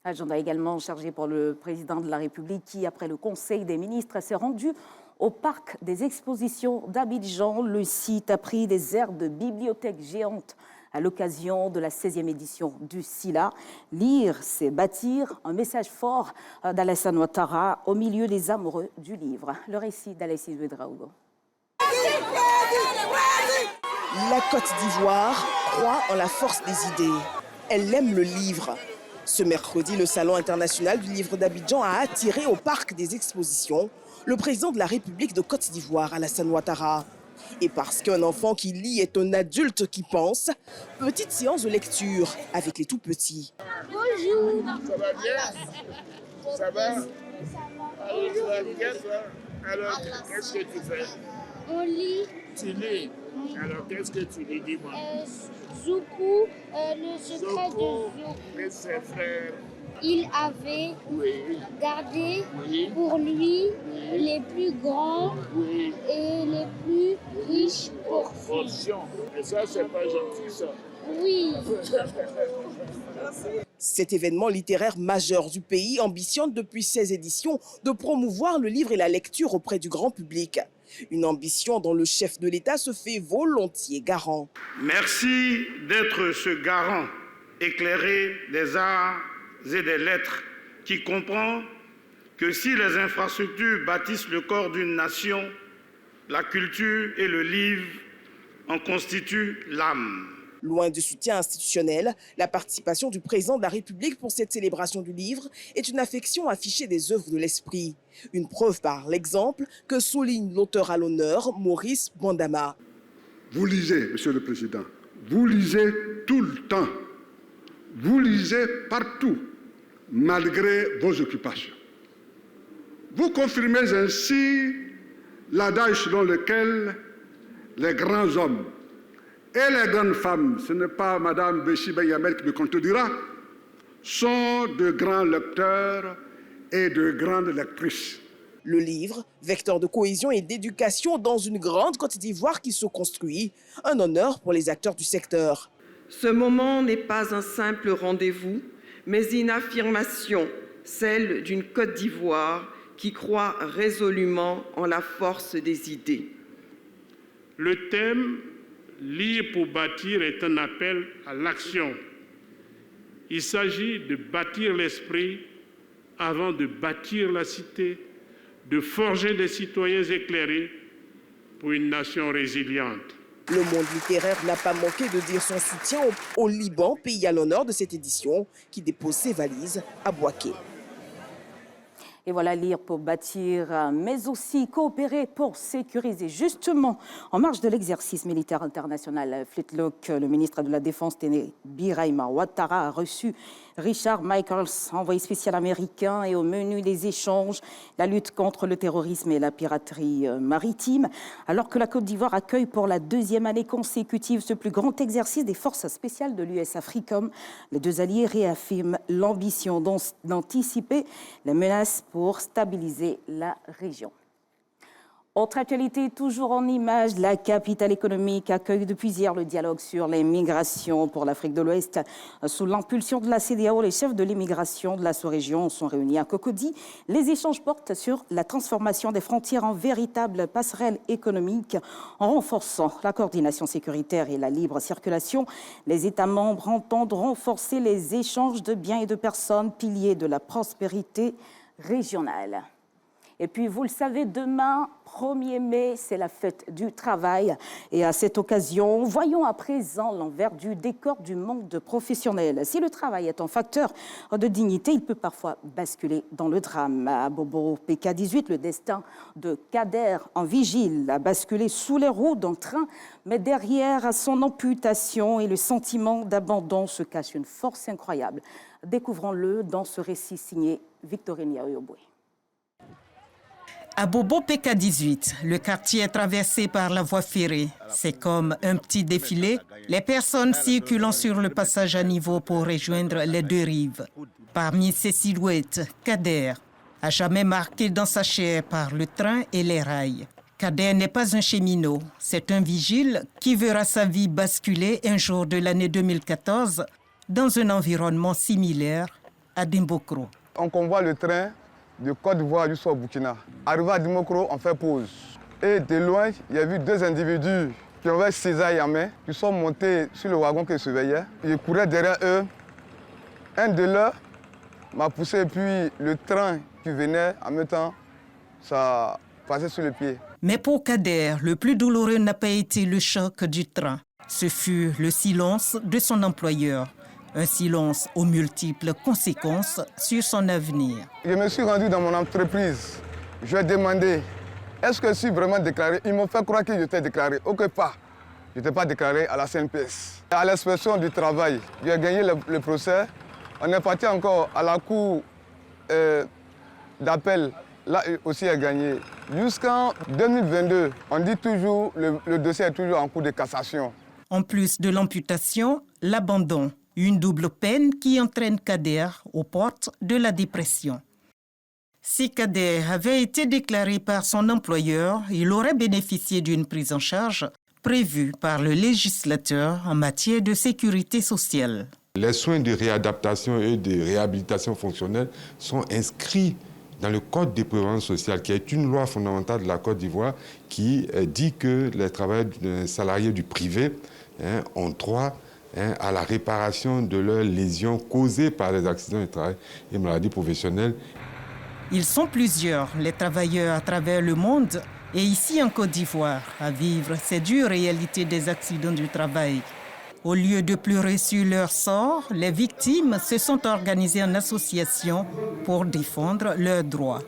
Agenda également chargé pour le président de la République qui, après le Conseil des ministres, s'est rendu au parc des expositions d'Abidjan. Le site a pris des airs de bibliothèque géante à l'occasion de la 16e édition du SILA. Lire, c'est bâtir, un message fort d'Alassane Ouattara au milieu des amoureux du livre. Le récit d'Alexis Ouedraogo. La Côte d'Ivoire croit en la force des idées. Elle aime le livre. Ce mercredi, le Salon international du livre d'Abidjan a attiré au parc des expositions le président de la République de Côte d'Ivoire, Alassane Ouattara. Et parce qu'un enfant qui lit est un adulte qui pense, petite séance de lecture avec les tout petits. Bonjour. Ça va bien? Ça va? Alors, tu vas bien, toi? Alors, qu'est-ce que tu fais? On lit. Tu lis? Alors, qu'est-ce que tu lis, dis-moi? Zoukou, le secret de Zoukou. Et ses frères. Il avait gardé pour lui les plus grands et les plus riches portions. Et ça, c'est pas gentil, ça. Oui. Cet événement littéraire majeur du pays ambitionne depuis 16 éditions de promouvoir le livre et la lecture auprès du grand public. Une ambition dont le chef de l'État se fait volontiers garant. Merci d'être ce garant éclairé des arts et des lettres qui comprend que si les infrastructures bâtissent le corps d'une nation, la culture et le livre en constituent l'âme. Loin du soutien institutionnel, la participation du président de la République pour cette célébration du livre est une affection affichée des œuvres de l'esprit. Une preuve par l'exemple que souligne l'auteur à l'honneur, Maurice Bandama. Vous lisez, Monsieur le Président, vous lisez tout le temps. Vous lisez partout, malgré vos occupations. Vous confirmez ainsi l'adage selon lequel les grands hommes et les grandes femmes, ce n'est pas Mme Béchi Yamel qui me contredira, sont de grands lecteurs et de grandes lectrices. Le livre, vecteur de cohésion et d'éducation dans une grande Côte d'Ivoire qui se construit, un honneur pour les acteurs du secteur. Ce moment n'est pas un simple rendez-vous, mais une affirmation, celle d'une Côte d'Ivoire qui croit résolument en la force des idées. Le thème « Lire pour bâtir » est un appel à l'action. Il s'agit de bâtir l'esprit avant de bâtir la cité, de forger des citoyens éclairés pour une nation résiliente. Le monde littéraire n'a pas manqué de dire son soutien au Liban, pays à l'honneur de cette édition, qui dépose ses valises à Bouaké. Et voilà, lire pour bâtir, mais aussi coopérer pour sécuriser. Justement, en marge de l'exercice militaire international, Flintlock, le ministre de la Défense, Téné Birahima Ouattara, a reçu Richard Michaels, envoyé spécial américain, et au menu des échanges, la lutte contre le terrorisme et la piraterie maritime. Alors que la Côte d'Ivoire accueille pour la deuxième année consécutive ce plus grand exercice des forces spéciales de l'US Africom, les deux alliés réaffirment l'ambition d'anticiper les menaces pour stabiliser la région. Autre actualité, toujours en images, la capitale économique accueille depuis hier le dialogue sur les migrations pour l'Afrique de l'Ouest. Sous l'impulsion de la CEDEAO, les chefs de l'immigration de la sous-région sont réunis à Cocody. Les échanges portent sur la transformation des frontières en véritable passerelle économique. En renforçant la coordination sécuritaire et la libre circulation, les États membres entendent renforcer les échanges de biens et de personnes, piliers de la prospérité régionale. Et puis, vous le savez, demain, 1er mai, c'est la fête du travail. Et à cette occasion, voyons à présent l'envers du décor du monde professionnel. Si le travail est un facteur de dignité, il peut parfois basculer dans le drame. À Bobo PK18, le destin de Kader en vigile a basculé sous les roues d'un train. Mais derrière son amputation et le sentiment d'abandon se cache une force incroyable. Découvrons-le dans ce récit signé Victorine Yaoyoboué. À Bobo PK18, le quartier est traversé par la voie ferrée. C'est comme un petit défilé, les personnes circulant sur le passage à niveau pour rejoindre les deux rives. Parmi ces silhouettes, Kader, à jamais marqué dans sa chair par le train et les rails. Kader n'est pas un cheminot, c'est un vigile qui verra sa vie basculer un jour de l'année 2014 dans un environnement similaire à Dimbokro. On convoie le train de Côte d'Ivoire jusqu'au Burkina. Arrivé à Dimokro, on fait pause. Et de loin, il y a vu deux individus qui avaient cisaille en main, qui sont montés sur le wagon qu'ils surveillaient. Je courais derrière eux. Un de leurs m'a poussé et puis le train qui venait en même temps, ça passait sur le pied. Mais pour Kader, le plus douloureux n'a pas été le choc du train. Ce fut le silence de son employeur. Un silence aux multiples conséquences sur son avenir. Je me suis rendu dans mon entreprise. Je demandais Est-ce que je suis vraiment déclaré? Ils m'ont fait croire que j'étais déclaré. Aucun pas. Je n'étais pas déclaré à la CNPS. À l'inspection du travail, j'ai gagné le procès. On est parti encore à la cour d'appel. Là aussi, j'ai gagné. Jusqu'en 2022, on dit toujours, le dossier est toujours en cours de cassation. En plus de l'amputation, l'abandon. Une double peine qui entraîne Kader aux portes de la dépression. Si Kader avait été déclaré par son employeur, il aurait bénéficié d'une prise en charge prévue par le législateur en matière de sécurité sociale. Les soins de réadaptation et de réhabilitation fonctionnelle sont inscrits dans le Code de prévention sociale, qui est une loi fondamentale de la Côte d'Ivoire qui dit que les travailleurs salariés du privé ont droit à la réparation de leurs lésions causées par les accidents de travail et maladies professionnelles. Ils sont plusieurs, les travailleurs à travers le monde et ici en Côte d'Ivoire, à vivre ces dures réalités des accidents du travail. Au lieu de pleurer sur leur sort, les victimes se sont organisées en association pour défendre leurs droits.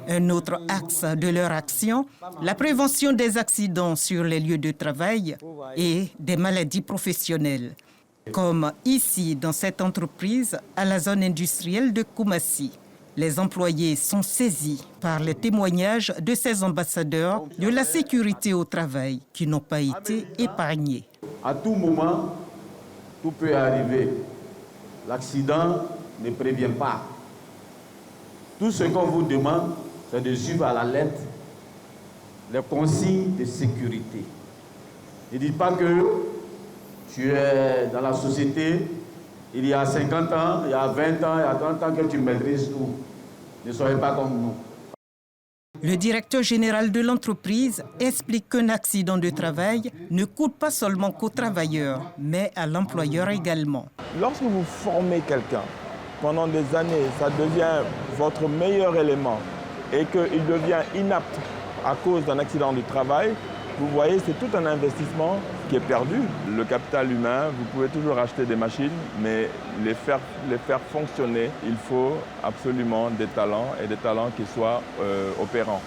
Un autre axe de leur action, la prévention des accidents sur les lieux de travail et des maladies professionnelles. Comme ici, dans cette entreprise, à la zone industrielle de Koumassi. Les employés sont saisis par les témoignages de ces ambassadeurs de la sécurité au travail qui n'ont pas été épargnés. À tout moment, tout peut arriver. L'accident ne prévient pas. Tout ce qu'on vous demande, c'est de suivre à la lettre les consignes de sécurité. Ne dites pas que tu es dans la société, il y a 50 ans, il y a 20 ans, il y a 30 ans que tu maîtrises tout. Ne soyez pas comme nous. Le directeur général de l'entreprise explique qu'un accident de travail ne coûte pas seulement qu'aux travailleurs, mais à l'employeur également. Lorsque vous formez quelqu'un, pendant des années, ça devient votre meilleur élément et qu'il devient inapte à cause d'un accident de travail, vous voyez, c'est tout un investissement qui est perdu. Le capital humain, vous pouvez toujours acheter des machines, mais les faire fonctionner, il faut absolument des talents et des talents qui soient opérants.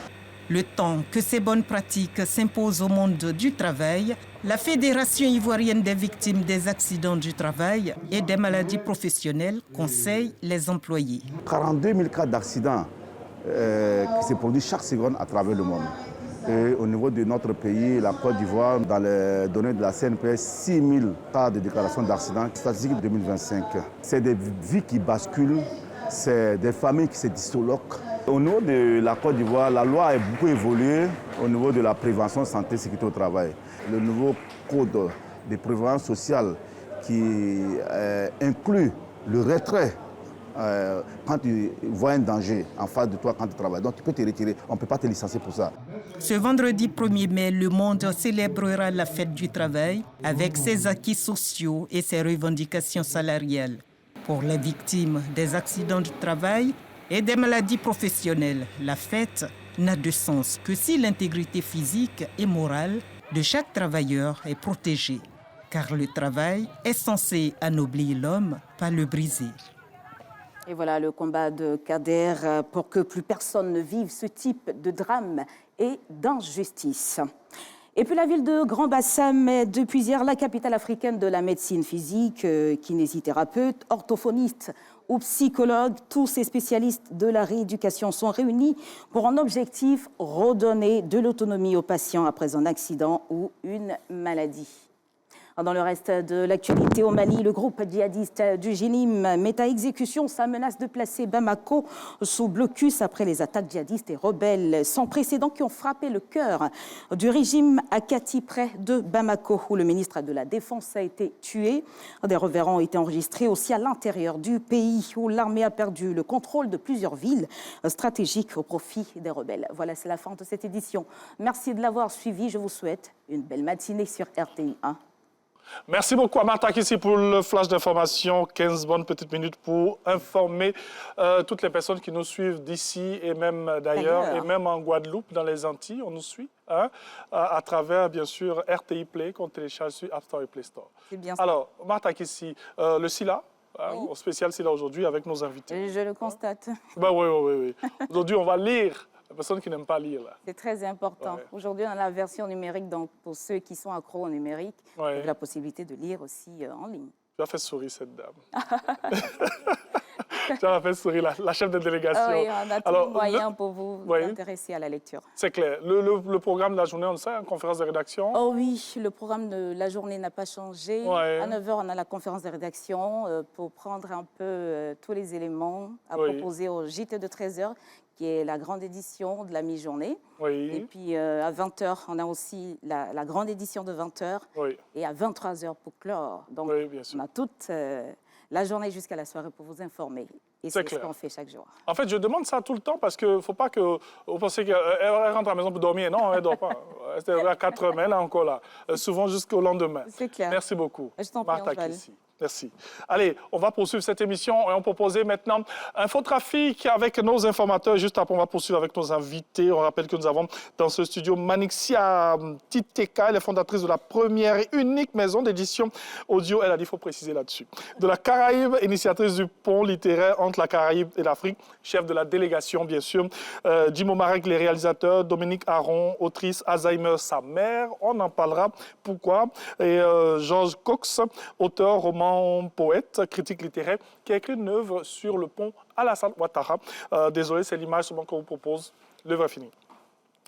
Le temps que ces bonnes pratiques s'imposent au monde du travail, la Fédération ivoirienne des victimes des accidents du travail et des maladies professionnelles conseille les employés. 42 000 cas d'accidents qui se produisent chaque seconde à travers le monde. Et au niveau de notre pays, la Côte d'Ivoire, dans les données de la CNPS, 6 000 cas de déclaration d'accidents, statistique 2025. C'est des vies qui basculent, c'est des familles qui se disloquent. Au niveau de la Côte d'Ivoire, la loi a beaucoup évolué au niveau de la prévention santé et sécurité au travail. Le nouveau code de prévention sociale qui inclut le retrait quand tu vois un danger en face de toi quand tu travailles. Donc tu peux te retirer, on ne peut pas te licencier pour ça. Ce vendredi 1er mai, le monde célébrera la fête du travail avec ses acquis sociaux et ses revendications salariales. Pour les victimes des accidents du travail et des maladies professionnelles, la fête n'a de sens que si l'intégrité physique et morale de chaque travailleur est protégée. Car le travail est censé anoblir l'homme, pas le briser. Et voilà le combat de Kader pour que plus personne ne vive ce type de drame et d'injustice. Et puis la ville de Grand-Bassam est depuis hier la capitale africaine de la médecine physique, kinésithérapeutes, orthophonistes ou psychologues. Tous ces spécialistes de la rééducation sont réunis pour un objectif, redonner de l'autonomie aux patients après un accident ou une maladie. Dans le reste de l'actualité au Mali, le groupe djihadiste du Jénim met à exécution sa menace de placer Bamako sous blocus après les attaques djihadistes et rebelles sans précédent qui ont frappé le cœur du régime à Kati, près de Bamako, où le ministre de la Défense a été tué. Des revirements ont été enregistrés aussi à l'intérieur du pays, où l'armée a perdu le contrôle de plusieurs villes stratégiques au profit des rebelles. Voilà, c'est la fin de cette édition. Merci de l'avoir suivi. Je vous souhaite une belle matinée sur RTI 1. Merci beaucoup à Martha Kissi pour le flash d'information. 15 bonnes petites minutes pour informer toutes les personnes qui nous suivent d'ici et même d'ailleurs, et même en Guadeloupe, dans les Antilles, on nous suit, hein, à travers, bien sûr, RTI Play qu'on télécharge sur App Store et Play Store. C'est bien ça. Alors, Martha Kissi, le SILA, oui. Au spécial SILA aujourd'hui avec nos invités. Je le constate. Ben oui. Aujourd'hui, on va lire Les personnes qui n'aiment pas lire, là. C'est très important. Ouais. Aujourd'hui, on a la version numérique, donc pour ceux qui sont accros au numérique, Ouais. vous avez la possibilité de lire aussi en ligne. Tu as fait sourire cette dame. Tu as fait sourire la chef de délégation. Ah oui, on a tous les moyens pour vous intéresser à la lecture. C'est clair. Le programme de la journée, on le sait, une conférence de rédaction. Oh oui, le programme de la journée n'a pas changé. Ouais. À 9h, on a la conférence de rédaction pour prendre un peu tous les éléments à proposer au JT de 13h, qui est la grande édition de la mi-journée. Oui. Et puis à 20h, on a aussi la grande édition de 20h. Oui. Et à 23h pour clore. Donc, on a toute la journée jusqu'à la soirée pour vous informer. Et c'est ce qu'on fait chaque jour. En fait, je demande ça tout le temps parce qu'il ne faut pas que vous pensiez qu'elle rentre à la maison pour dormir. Non, elle ne dort pas. Elle est à 4 heures, mais elle est encore là. Souvent jusqu'au lendemain. C'est clair. Merci beaucoup. Je t'en prie, Martha Kissi. Merci. Allez, on va poursuivre cette émission et on proposait maintenant Infotrafic avec nos informateurs. Juste après, on va poursuivre avec nos invités. On rappelle que nous avons dans ce studio Manixia Titeka, elle est fondatrice de la première et unique maison d'édition audio. Elle a dit, il faut préciser là-dessus. De la Caraïbe, initiatrice du pont littéraire entre la Caraïbe et l'Afrique, chef de la délégation, bien sûr. Jimo Marek, les réalisateurs. Dominique Aron, autrice Alzheimer, sa mère. On en parlera. Pourquoi? Et Georges Cox, auteur, roman, poète, critique littéraire, qui a écrit une œuvre sur le pont Alassane Ouattara. Désolé, c'est l'image seulement qu'on vous propose. L'œuvre est finie.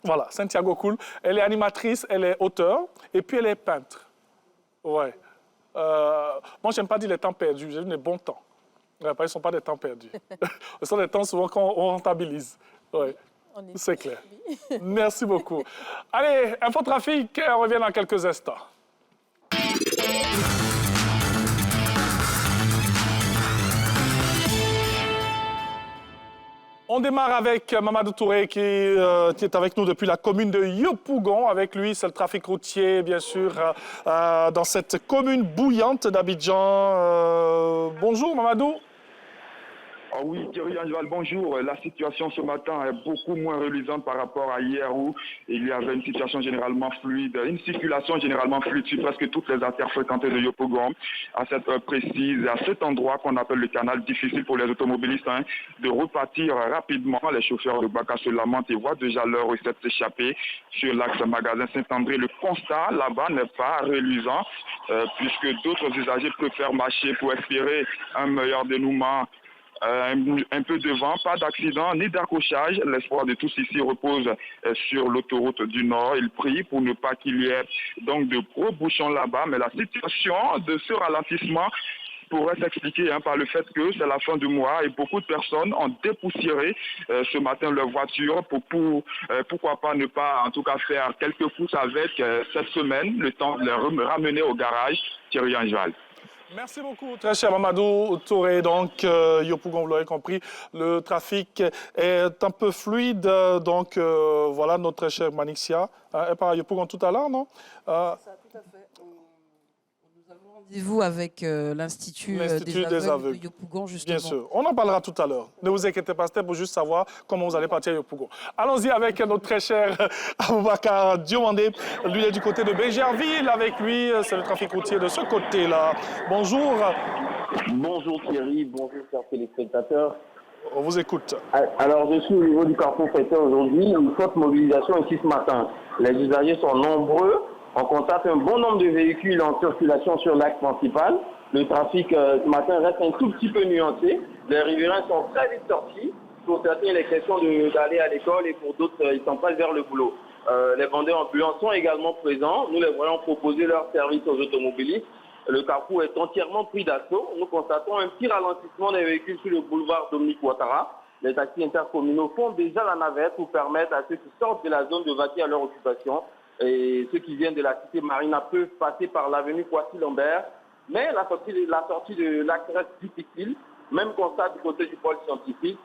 Voilà, Santiago Cool. Elle est animatrice, elle est auteure, et puis elle est peintre. Ouais. Moi, j'aime pas dire les temps perdus, j'aime les bons temps. Ouais, ils ne sont pas des temps perdus. Ce sont des temps souvent qu'on rentabilise. Ouais. C'est clair. Merci beaucoup. Allez, Infotrafic, on revient dans quelques instants. On démarre avec Mamadou Touré qui est avec nous depuis la commune de Yopougon. Avec lui, c'est le trafic routier, bien sûr, dans cette commune bouillante d'Abidjan. Bonjour Mamadou. Ah oui, Thierry Angeval, bonjour. La situation ce matin est beaucoup moins reluisante par rapport à hier où il y avait une situation généralement fluide, une circulation généralement fluide sur presque toutes les artères fréquentées de Yopougon. À cette heure précise, à cet endroit qu'on appelle le canal, difficile pour les automobilistes de repartir rapidement. Les chauffeurs de Baka se lamentent et voient déjà leur recette s'échapper sur l'axe magasin Saint-André. Le constat là-bas n'est pas reluisant puisque d'autres usagers préfèrent marcher pour espérer un meilleur dénouement. Un peu de vent, pas d'accident ni d'accrochage. L'espoir de tous ici repose sur l'autoroute du Nord. Ils prient pour ne pas qu'il y ait donc de gros bouchons là-bas. Mais la situation de ce ralentissement pourrait s'expliquer par le fait que c'est la fin du mois et beaucoup de personnes ont dépoussiéré ce matin leur voiture pour pourquoi pas ne pas en tout cas faire quelques courses avec cette semaine, le temps de les ramener au garage. Thierry Angeval. Merci beaucoup, très cher Mamadou Touré. Donc, Yopougon, vous l'aurez compris, le trafic est un peu fluide. Donc, voilà notre très chère Manixia. Elle part à Yopougon tout à l'heure, non? Ça, tout à fait. Nous avons rendez-vous avec l'Institut des aveugles de Yopougon, justement. Bien sûr, on en parlera tout à l'heure. Ne vous inquiétez pas, c'était pour juste savoir comment vous allez partir à Yopougon. Allons-y avec notre très cher Aboubakar Diomandé. Lui est du côté de Bégerville. Avec lui, c'est le trafic routier de ce côté-là. Bonjour. Bonjour Thierry, bonjour chers téléspectateurs. On vous écoute. Alors, je suis au niveau du carrefour Fêté aujourd'hui. Une forte mobilisation ici ce matin. Les usagers sont nombreux. On constate un bon nombre de véhicules en circulation sur l'axe principal. Le trafic ce matin reste un tout petit peu nuancé. Les riverains sont très vite sortis. Pour certains, il est question d'aller à l'école et pour d'autres, ils s'en passent vers le boulot. Les vendeurs ambulants sont également présents. Nous les voyons proposer leur service aux automobilistes. Le carrefour est entièrement pris d'assaut. Nous constatons un petit ralentissement des véhicules sur le boulevard Dominique Ouattara. Les taxis intercommunaux font déjà la navette pour permettre à ceux qui sortent de la zone de vaquer à leur occupation. Et ceux qui viennent de la cité Marina peuvent passer par l'avenue Poissy-Lambert. Mais la sortie de l'axe reste difficile. Même constat du côté du pôle scientifique.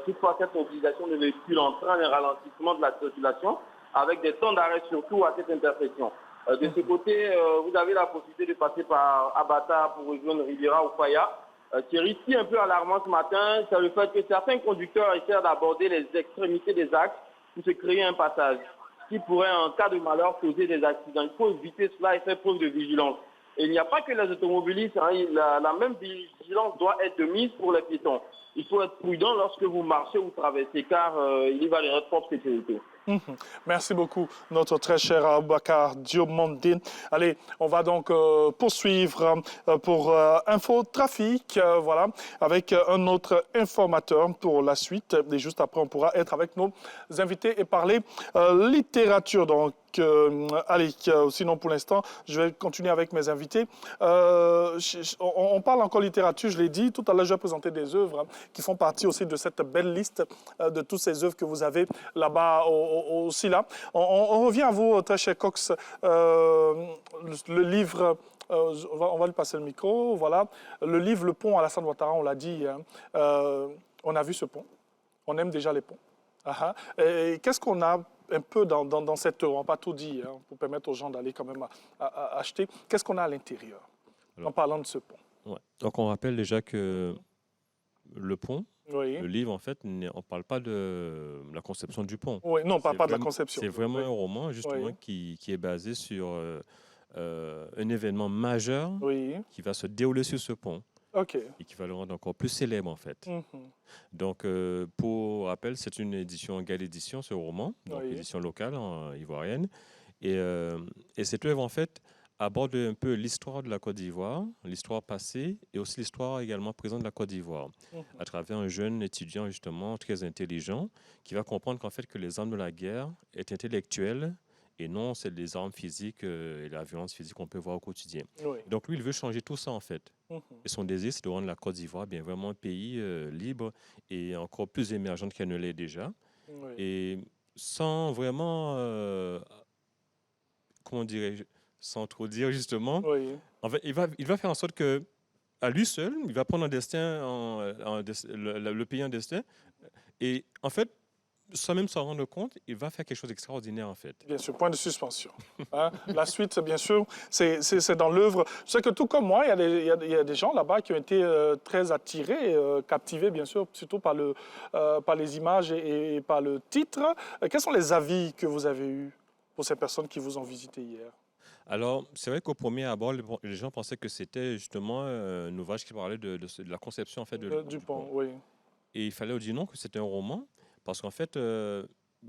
Toutefois, cette mobilisation de véhicules entraîne un ralentissement de la circulation avec des temps d'arrêt surtout à cette intersection. De ce côté, vous avez la possibilité de passer par Abata pour rejoindre Riviera ou Faya. Thierry, ce qui est un peu alarmant ce matin, c'est le fait que certains conducteurs essaient d'aborder les extrémités des axes pour se créer un passage qui pourrait, en cas de malheur, causer des accidents. Il faut éviter cela et faire preuve de vigilance. Et il n'y a pas que les automobilistes, hein, la même vigilance doit être mise pour les piétons. Il faut être prudent lorsque vous marchez ou traversez, car il y va de notre propre sécurité. Merci beaucoup, notre très cher Aboubakar Diomandine. Allez, on va donc poursuivre pour Info Trafic, voilà, avec un autre informateur pour la suite. Et juste après, on pourra être avec nos invités et parler littérature. Donc, allez, sinon pour l'instant, je vais continuer avec mes invités. On parle encore littérature, je l'ai dit. Tout à l'heure, je vais présenter des œuvres qui font partie aussi de cette belle liste de toutes ces œuvres que vous avez là-bas aussi là. On revient à vous, très cher Cox. Le livre, on va lui passer le micro, voilà. Le livre Le Pont Alassane Ouattara, on l'a dit, hein. On a vu ce pont. On aime déjà les ponts. Et qu'est-ce qu'on a un peu dans cette œuvre? On n'a pas tout dit, hein, pour permettre aux gens d'aller quand même à acheter. Qu'est-ce qu'on a à l'intérieur en parlant de ce pont? Ouais. Donc on rappelle déjà que le pont, oui. Le livre, en fait, on ne parle pas de la conception du pont. Oui, non, on ne parle pas de la conception. C'est vraiment oui. un roman, justement, oui. qui est basé sur un événement majeur qui va se dérouler sur ce pont. Et qui va le rendre encore plus célèbre, en fait. Donc, pour rappel, c'est une édition Gale Édition, ce roman, donc édition locale, ivoirienne. Et cette œuvre, en fait, aborde un peu l'histoire de la Côte d'Ivoire, l'histoire passée et aussi l'histoire également présente de la Côte d'Ivoire, à travers un jeune étudiant justement très intelligent qui va comprendre qu'en fait que les armes de la guerre est intellectuelles et non c'est les armes physiques et la violence physique qu'on peut voir au quotidien. Donc lui, il veut changer tout ça en fait. Et son désir, c'est de rendre la Côte d'Ivoire bien vraiment un pays libre et encore plus émergente qu'elle ne l'est déjà. Et sans vraiment, comment dirais-je, sans trop dire justement, en fait, il va faire en sorte que, à lui seul, il va prendre un destin, le pays en destin, et en fait, sans même s'en rendre compte, il va faire quelque chose d'extraordinaire en fait. Bien sûr, point de suspension. Hein? La suite, bien sûr, c'est dans l'œuvre. Je sais que tout comme moi, il y a des gens là-bas qui ont été très attirés, captivés, bien sûr, surtout par les images et par le titre. Quels sont les avis que vous avez eus pour ces personnes qui vous ont visité hier? Alors, c'est vrai qu'au premier abord, les gens pensaient que c'était justement un ouvrage qui parlait de la conception en fait, du pont. Oui. Et il fallait dire non, que c'était un roman, parce qu'en fait,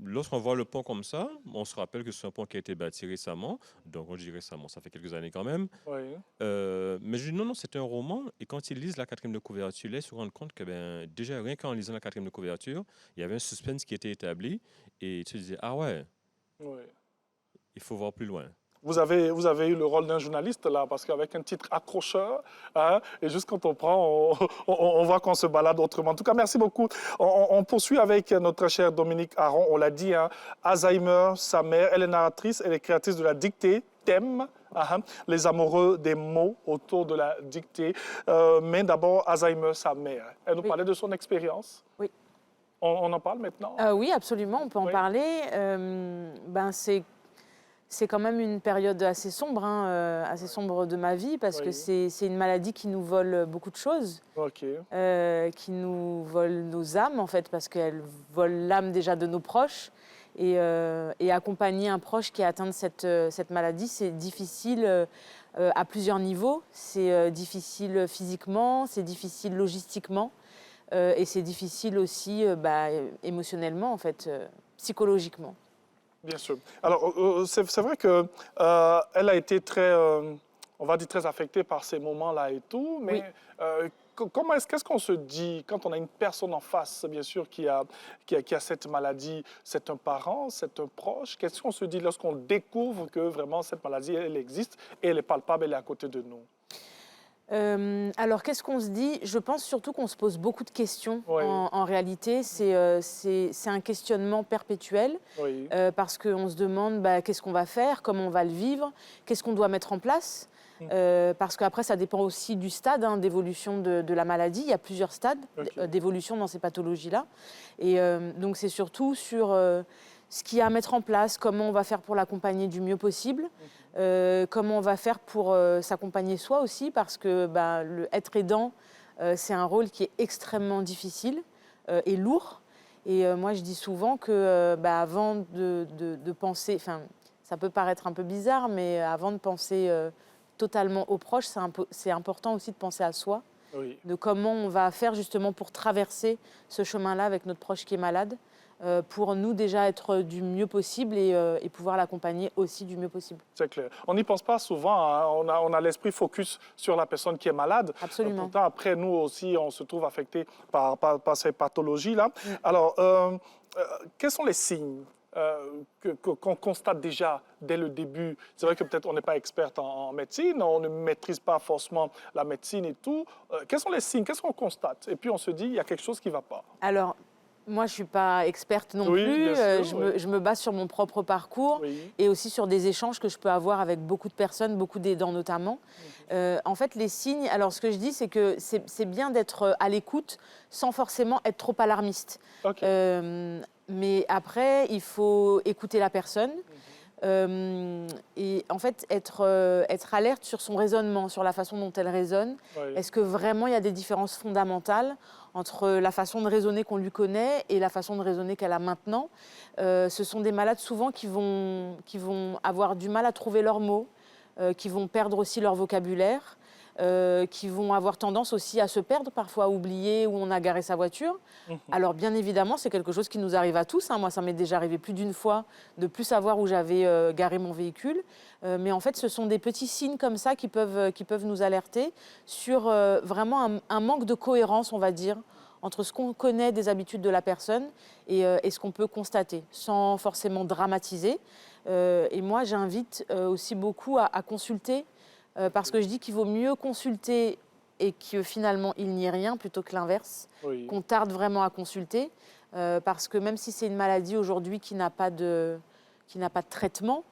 lorsqu'on voit le pont comme ça, on se rappelle que c'est un pont qui a été bâti récemment, donc on dit récemment, ça fait quelques années quand même. Mais je dis non, c'était un roman, et quand ils lisent la 4e de couverture, là, ils se rendent compte que déjà, rien qu'en lisant la 4e de couverture, il y avait un suspense qui était établi, et ils se disaient, ah ouais, il faut voir plus loin. Vous avez eu le rôle d'un journaliste là, parce qu'avec un titre accrocheur, hein, et juste quand on prend, on voit qu'on se balade autrement. En tout cas, merci beaucoup. On poursuit avec notre chère Dominique Aron. On l'a dit, hein, Alzheimer, sa mère, elle est narratrice, elle est créatrice de la dictée, thème, les amoureux des mots autour de la dictée. Mais d'abord, Alzheimer, sa mère. Elle nous parlait de son expérience. Oui. On en parle maintenant? Oui, absolument, on peut en parler. C'est quand même une période assez sombre, hein, assez sombre de ma vie, parce que c'est une maladie qui nous vole beaucoup de choses, qui nous vole nos âmes, en fait, parce qu'elle vole l'âme déjà de nos proches. Et accompagner un proche qui est atteint de cette maladie, c'est difficile à plusieurs niveaux. C'est difficile physiquement, c'est difficile logistiquement, et c'est difficile aussi émotionnellement, en fait, psychologiquement. Bien sûr. Alors, c'est vrai qu'elle a été très, on va dire, très affectée par ces moments-là et tout, mais qu'est-ce qu'on se dit quand on a une personne en face, bien sûr, qui a cette maladie? C'est un parent, c'est un proche. Qu'est-ce qu'on se dit lorsqu'on découvre que vraiment cette maladie, elle existe et elle est palpable, elle est à côté de nous? Alors, qu'est-ce qu'on se dit? Je pense surtout qu'on se pose beaucoup de questions. En réalité, c'est un questionnement perpétuel parce qu'on se demande qu'est-ce qu'on va faire, comment on va le vivre, qu'est-ce qu'on doit mettre en place. Parce qu'après, ça dépend aussi du stade d'évolution de la maladie. Il y a plusieurs stades d'évolution dans ces pathologies-là. Et donc, c'est surtout sur ce qu'il y a à mettre en place, comment on va faire pour l'accompagner du mieux possible, comment on va faire pour s'accompagner soi aussi, parce que être aidant, c'est un rôle qui est extrêmement difficile et lourd. Et moi, je dis souvent que avant de penser, enfin, ça peut paraître un peu bizarre, mais avant de penser totalement aux proches, c'est important aussi de penser à soi, de comment on va faire justement pour traverser ce chemin-là avec notre proche qui est malade, pour nous déjà être du mieux possible et pouvoir l'accompagner aussi du mieux possible. C'est clair. On n'y pense pas souvent, hein. On a l'esprit focus sur la personne qui est malade. Absolument. Pourtant, après, nous aussi, on se trouve affectés par ces pathologies-là. Alors, quels sont les signes qu'on constate déjà dès le début? C'est vrai que peut-être on n'est pas experte en médecine, on ne maîtrise pas forcément la médecine et tout. Quels sont les signes? Qu'est-ce qu'on constate? Et puis on se dit, il y a quelque chose qui ne va pas. Alors, moi, je ne suis pas experte non plus. Je me base sur mon propre parcours et aussi sur des échanges que je peux avoir avec beaucoup de personnes, beaucoup d'aidants notamment. En fait, les signes, alors ce que je dis, c'est que c'est bien d'être à l'écoute sans forcément être trop alarmiste. Mais après, il faut écouter la personne et en fait être alerte sur son raisonnement, sur la façon dont elle raisonne. Est-ce que vraiment il y a des différences fondamentales entre la façon de raisonner qu'on lui connaît et la façon de raisonner qu'elle a maintenant? Ce sont des malades souvent qui vont avoir du mal à trouver leurs mots, qui vont perdre aussi leur vocabulaire, qui vont avoir tendance aussi à se perdre, parfois à oublier où on a garé sa voiture. Alors bien évidemment, c'est quelque chose qui nous arrive à tous, hein. Moi, ça m'est déjà arrivé plus d'une fois de plus savoir où j'avais garé mon véhicule. Mais en fait, ce sont des petits signes comme ça qui peuvent nous alerter sur vraiment un manque de cohérence, on va dire, entre ce qu'on connaît des habitudes de la personne et ce qu'on peut constater, sans forcément dramatiser. Et moi, j'invite aussi beaucoup à consulter, parce que je dis qu'il vaut mieux consulter et que finalement il n'y ait rien plutôt que l'inverse, qu'on tarde vraiment à consulter, parce que même si c'est une maladie aujourd'hui qui n'a pas de traitement,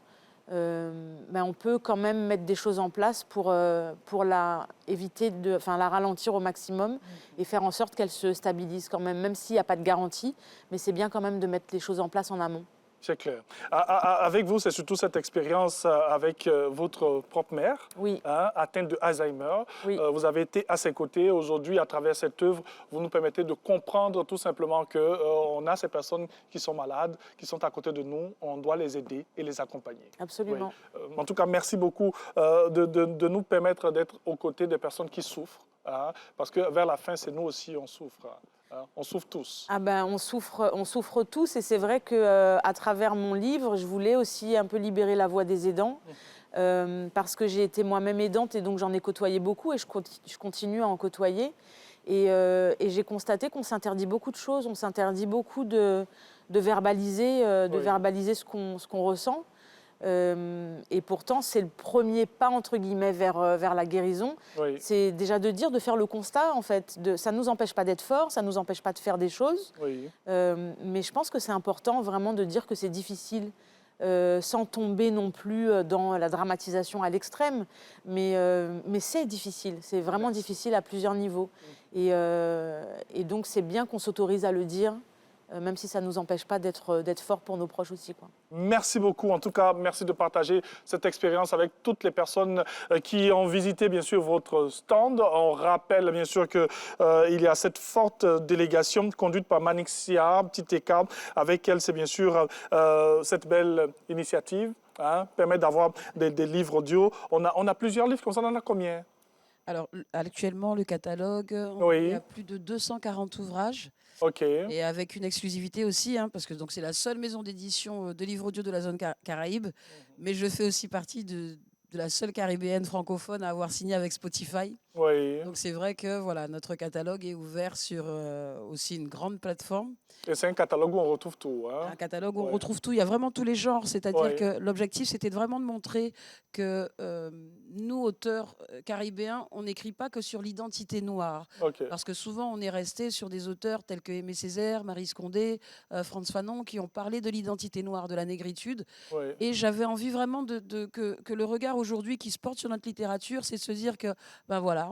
on peut quand même mettre des choses en place pour la ralentir au maximum et faire en sorte qu'elle se stabilise quand même s'il n'y a pas de garantie, mais c'est bien quand même de mettre les choses en place en amont. C'est clair. Avec vous, c'est surtout cette expérience avec votre propre mère, atteinte de Alzheimer. Vous avez été à ses côtés. Aujourd'hui, à travers cette œuvre, vous nous permettez de comprendre tout simplement qu'on a ces personnes qui sont malades, qui sont à côté de nous. On doit les aider et les accompagner. Absolument. En tout cas, merci beaucoup de nous permettre d'être aux côtés des personnes qui souffrent. Parce que vers la fin, c'est nous aussi, on souffre. On souffre tous. On souffre tous, et c'est vrai qu'à travers mon livre, je voulais aussi un peu libérer la voix des aidants, parce que j'ai été moi-même aidante et donc j'en ai côtoyé beaucoup et je continue à en côtoyer. Et j'ai constaté qu'on s'interdit beaucoup de choses, on s'interdit beaucoup de verbaliser, verbaliser ce qu'on ressent. Et pourtant, c'est le premier pas, entre guillemets, vers la guérison. C'est déjà de faire le constat, en fait. Ça ne nous empêche pas d'être forts, ça ne nous empêche pas de faire des choses. Mais je pense que c'est important vraiment de dire que c'est difficile, sans tomber non plus dans la dramatisation à l'extrême. Mais c'est difficile, c'est vraiment difficile à plusieurs niveaux. Et donc, c'est bien qu'on s'autorise à le dire, même si ça ne nous empêche pas d'être forts pour nos proches aussi, quoi. Merci beaucoup. En tout cas, merci de partager cette expérience avec toutes les personnes qui ont visité, bien sûr, votre stand. On rappelle, bien sûr, qu'il y a cette forte délégation conduite par Manixia Titeka. Avec elle, c'est bien sûr cette belle initiative, permet d'avoir des livres audio. On a plusieurs livres, comme ça, on en a combien? Alors, actuellement, le catalogue, il y a plus de 240 ouvrages. Et avec une exclusivité aussi, parce que c'est la seule maison d'édition de livres audio de la zone Caraïbe. Mais je fais aussi partie de la seule caribéenne francophone à avoir signé avec Spotify. Donc c'est vrai que notre catalogue est ouvert sur aussi une grande plateforme. Et c'est un catalogue où on retrouve tout. Un catalogue où on retrouve tout. Il y a vraiment tous les genres. C'est-à-dire que l'objectif, c'était vraiment de montrer que nous, auteurs caribéens, on n'écrit pas que sur l'identité noire. Parce que souvent, on est resté sur des auteurs tels que Aimé Césaire, Marie Scondé, Frantz Fanon, qui ont parlé de l'identité noire, de la négritude. Et j'avais envie vraiment que le regard aujourd'hui qui se porte sur notre littérature, c'est de se dire que,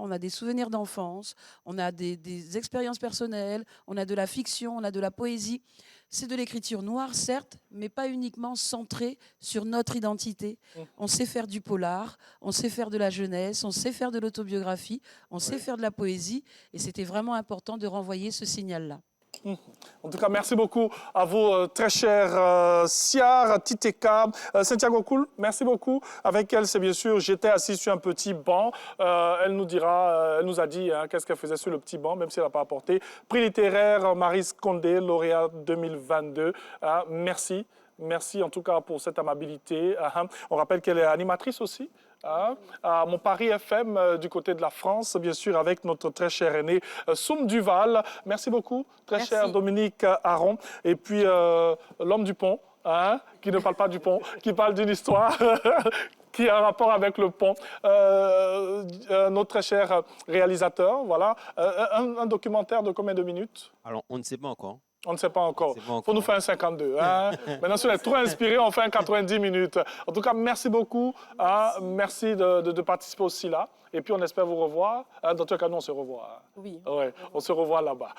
on a des souvenirs d'enfance, on a des expériences personnelles, on a de la fiction, on a de la poésie. C'est de l'écriture noire, certes, mais pas uniquement centrée sur notre identité. On sait faire du polar, on sait faire de la jeunesse, on sait faire de l'autobiographie, on sait faire de la poésie. Et c'était vraiment important de renvoyer ce signal-là. En tout cas, merci beaucoup à vous, très cher Siar, Titeka, Cynthia Gokoul, merci beaucoup. Avec elle, c'est bien sûr, j'étais assis sur un petit banc. Elle nous a dit qu'est-ce qu'elle faisait sur le petit banc, même si elle n'a pas apporté. Prix littéraire Maryse Condé, lauréat 2022. Merci. Merci en tout cas pour cette amabilité. On rappelle qu'elle est animatrice aussi. À mon Paris FM du côté de la France, bien sûr, avec notre très cher aîné Soum Duval. Merci beaucoup, très cher Dominique Aron. Et puis l'homme du pont, qui ne parle pas du pont, qui parle d'une histoire qui a un rapport avec le pont. Notre très cher réalisateur, voilà. Un documentaire de combien de minutes? Alors, on ne sait pas encore. On ne sait pas encore. Il faut nous faire un 52. Maintenant, si on est trop inspiré, on fait un 90 minutes. En tout cas, merci beaucoup. Merci de participer aussi là. Et puis, on espère vous revoir. Dans tous les cas, nous, on se revoit. Oui. Ouais, on se revoit là-bas.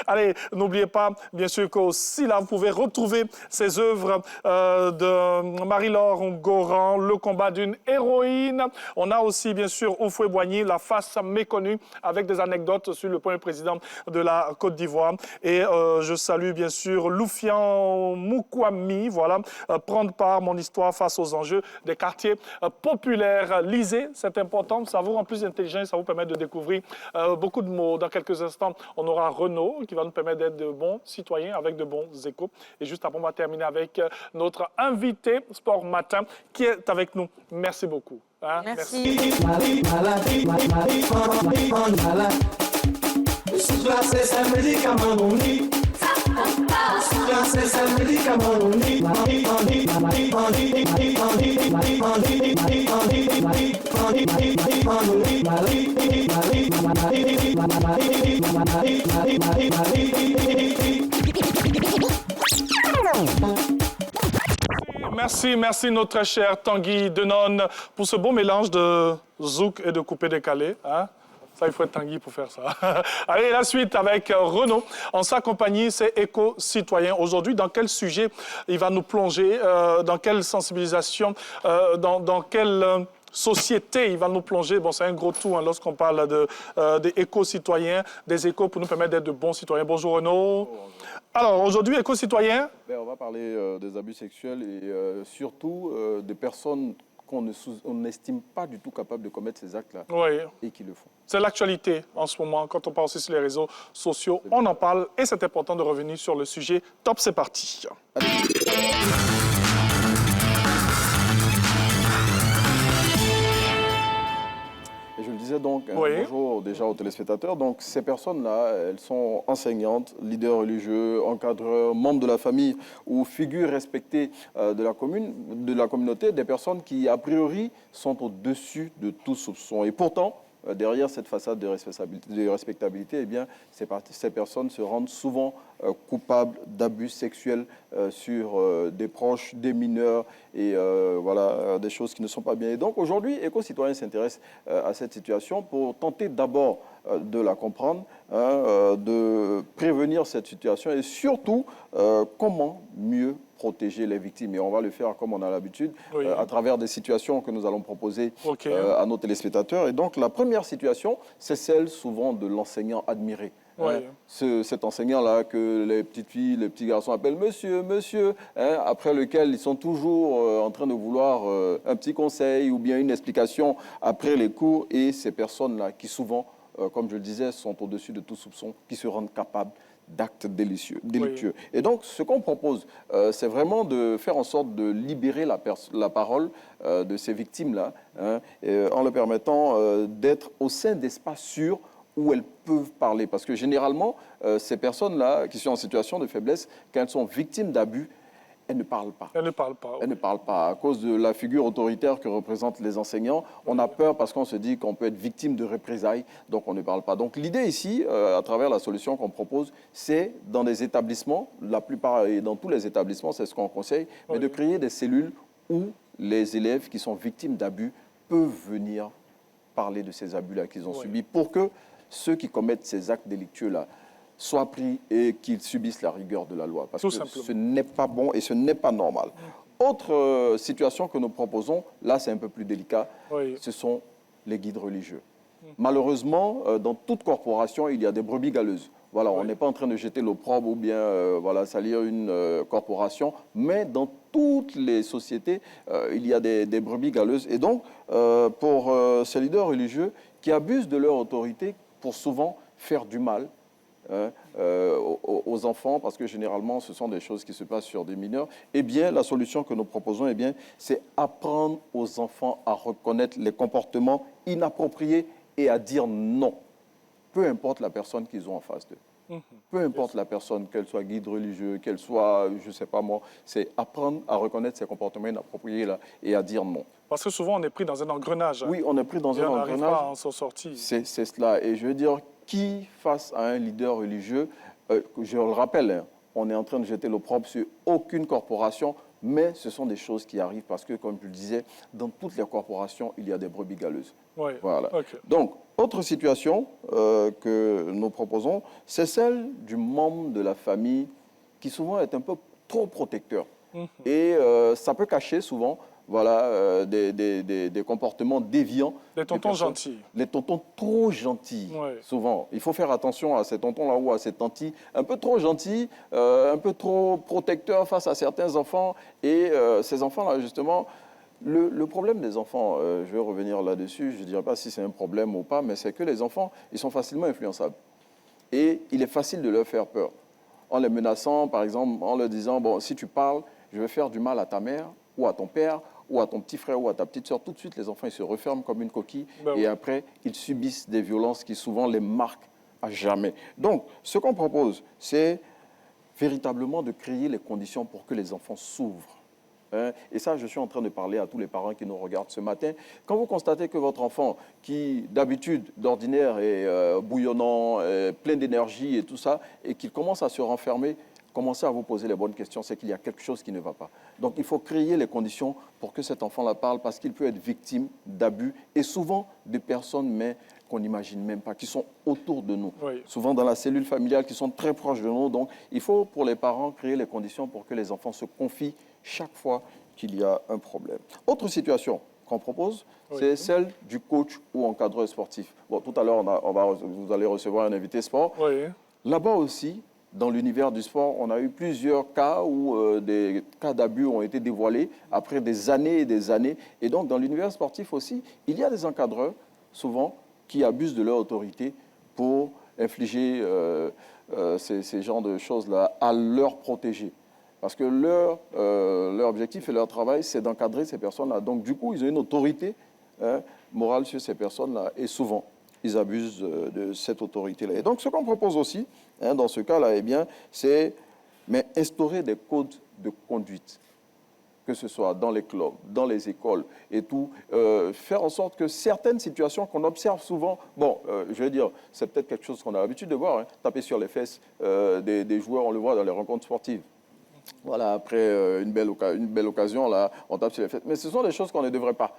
Allez, n'oubliez pas, bien sûr, qu'aussi là, vous pouvez retrouver ces œuvres de Marie-Laure Goran, Le combat d'une héroïne. On a aussi, bien sûr, Houphouët-Boigny, La face méconnue, avec des anecdotes sur le premier président de la Côte d'Ivoire. Et je salue, bien sûr, Loufian Moukwami, voilà, Prendre part, mon histoire face aux enjeux des quartiers populaires. Lisez, c'est important. Ça vous rend plus intelligent, ça vous permet de découvrir beaucoup de mots. Dans quelques instants, on aura Renaud qui va nous permettre d'être de bons citoyens avec de bons échos. Et juste après, on va terminer avec notre invité Sport Matin qui est avec nous. Merci beaucoup. Merci. Merci notre cher Tanguy Denon pour ce beau mélange de zouk et de coupé-décalé. Ça, il faut être Tanguy pour faire ça. Allez, la suite avec Renaud. En sa compagnie, c'est Éco-Citoyen. Aujourd'hui, dans quel sujet il va nous plonger? Dans quelle sensibilisation? Dans quelle société il va nous plonger? Bon, c'est un gros tout lorsqu'on parle des éco-citoyens, des échos pour nous permettre d'être de bons citoyens. Bonjour Renaud. Alors, aujourd'hui, Éco-Citoyen? On va parler des abus sexuels et surtout des personnes qu'on n'estime pas du tout capables de commettre ces actes-là et qui le font. C'est l'actualité en ce moment. Quand on parle aussi sur les réseaux sociaux, on en parle et c'est important de revenir sur le sujet. Top, c'est parti. Et je le disais donc, bonjour déjà aux téléspectateurs. Donc ces personnes-là, elles sont enseignantes, leaders religieux, encadreurs, membres de la famille ou figures respectées de la communauté, des personnes qui, a priori, sont au-dessus de tout soupçon. Et pourtant, derrière cette façade de respectabilité, eh bien, ces personnes se rendent souvent coupables d'abus sexuels sur des proches, des mineurs et voilà, des choses qui ne sont pas bien. Et donc aujourd'hui, Éco-Citoyen s'intéresse à cette situation pour tenter d'abord de la comprendre, de prévenir cette situation et surtout comment mieux protéger les victimes. Et on va le faire comme on a l'habitude, à travers des situations que nous allons proposer à nos téléspectateurs. Et donc la première situation, c'est celle souvent de l'enseignant admiré. Cet enseignant-là que les petites filles, les petits garçons appellent monsieur, monsieur, après lequel ils sont toujours en train de vouloir un petit conseil ou bien une explication après les cours. Et ces personnes-là qui souvent, comme je le disais, sont au-dessus de tout soupçon, qui se rendent capables d'actes délictueux. Et donc, ce qu'on propose, c'est vraiment de faire en sorte de libérer la parole de ces victimes-là, en leur permettant d'être au sein d'espaces sûrs où elles peuvent parler. Parce que généralement, ces personnes-là, qui sont en situation de faiblesse, quand elles sont victimes d'abus, elles ne parlent pas. Elles ne parlent pas. Elles ne parlent pas. À cause de la figure autoritaire que représentent les enseignants, on a peur parce qu'on se dit qu'on peut être victime de représailles, donc on ne parle pas. Donc l'idée ici, à travers la solution qu'on propose, c'est dans des établissements, la plupart et dans tous les établissements, c'est ce qu'on conseille, mais de créer des cellules où les élèves qui sont victimes d'abus peuvent venir parler de ces abus-là qu'ils ont subis pour que ceux qui commettent ces actes délictueux-là soient pris et qu'ils subissent la rigueur de la loi. Parce que ce n'est pas bon et ce n'est pas normal. Autre situation que nous proposons, là c'est un peu plus délicat, ce sont les guides religieux. Malheureusement, dans toute corporation, il y a des brebis galeuses. Voilà, on n'est pas en train de jeter l'opprobre ou bien voilà, salir une corporation, mais dans toutes les sociétés, il y a des brebis galeuses. Et donc, pour ces leaders religieux qui abusent de leur autorité pour souvent faire du mal, aux enfants, parce que généralement, ce sont des choses qui se passent sur des mineurs, eh bien, la solution que nous proposons, eh bien, c'est apprendre aux enfants à reconnaître les comportements inappropriés et à dire non, peu importe la personne qu'ils ont en face d'eux. Peu importe la personne, qu'elle soit guide religieux, qu'elle soit, je ne sais pas moi, c'est apprendre à reconnaître ces comportements inappropriés là, et à dire non. Parce que souvent, on est pris dans un engrenage. Oui, on est pris dans un engrenage. On n'arrive pas à en sortir. C'est cela. Et je veux dire, qui, face à un leader religieux, je le rappelle, hein, on est en train de jeter l'opprobre sur aucune corporation, mais ce sont des choses qui arrivent parce que, comme je le disais, dans toutes les corporations, il y a des brebis galeuses. Oui. Voilà. Okay. Donc, autre situation que nous proposons, c'est celle du membre de la famille qui souvent est un peu trop protecteur. Et ça peut cacher souvent voilà, des comportements déviants. Les tontons gentils. Les tontons trop gentils, souvent. Il faut faire attention à ces tontons-là ou à ces tantis un peu trop gentils, un peu trop protecteurs face à certains enfants. Et ces enfants-là, justement, le problème des enfants, je vais revenir là-dessus, je ne dirais pas si c'est un problème ou pas, mais c'est que les enfants, ils sont facilement influençables. Et il est facile de leur faire peur. En les menaçant, par exemple, en leur disant, bon, si tu parles, je vais faire du mal à ta mère ou à ton père, ou à ton petit frère ou à ta petite sœur, tout de suite, les enfants, ils se referment comme une coquille et après, ils subissent des violences qui souvent les marquent à jamais. Donc, ce qu'on propose, c'est véritablement de créer les conditions pour que les enfants s'ouvrent. Et ça, je suis en train de parler à tous les parents qui nous regardent ce matin. Quand vous constatez que votre enfant, qui d'habitude, d'ordinaire, est bouillonnant, plein d'énergie et tout ça, et qu'il commence à se renfermer, commencez à vous poser les bonnes questions, c'est qu'il y a quelque chose qui ne va pas. Donc, il faut créer les conditions pour que cet enfant-là parle parce qu'il peut être victime d'abus et souvent de personnes mais qu'on n'imagine même pas, qui sont autour de nous. Souvent dans la cellule familiale, qui sont très proches de nous. Donc, il faut, pour les parents, créer les conditions pour que les enfants se confient chaque fois qu'il y a un problème. Autre situation qu'on propose, c'est celle du coach ou encadreur sportif. Bon, tout à l'heure, vous allez recevoir un invité sport. Là-bas aussi, dans l'univers du sport, on a eu plusieurs cas où des cas d'abus ont été dévoilés après des années et des années. Et donc, dans l'univers sportif aussi, il y a des encadreurs, souvent, qui abusent de leur autorité pour infliger ces genres de choses-là à leur protéger. Parce que leur objectif et leur travail, c'est d'encadrer ces personnes-là. Donc, du coup, ils ont une autorité morale sur ces personnes-là. Et souvent, ils abusent de cette autorité-là. Et donc, ce qu'on propose aussi, dans ce cas-là, eh bien, c'est instaurer des codes de conduite, que ce soit dans les clubs, dans les écoles et tout, faire en sorte que certaines situations qu'on observe souvent, bon, je veux dire, c'est peut-être quelque chose qu'on a l'habitude de voir, taper sur les fesses des joueurs, on le voit dans les rencontres sportives. Voilà, après une belle occasion, là, on tape sur les fesses. Mais ce sont des choses qu'on ne devrait pas.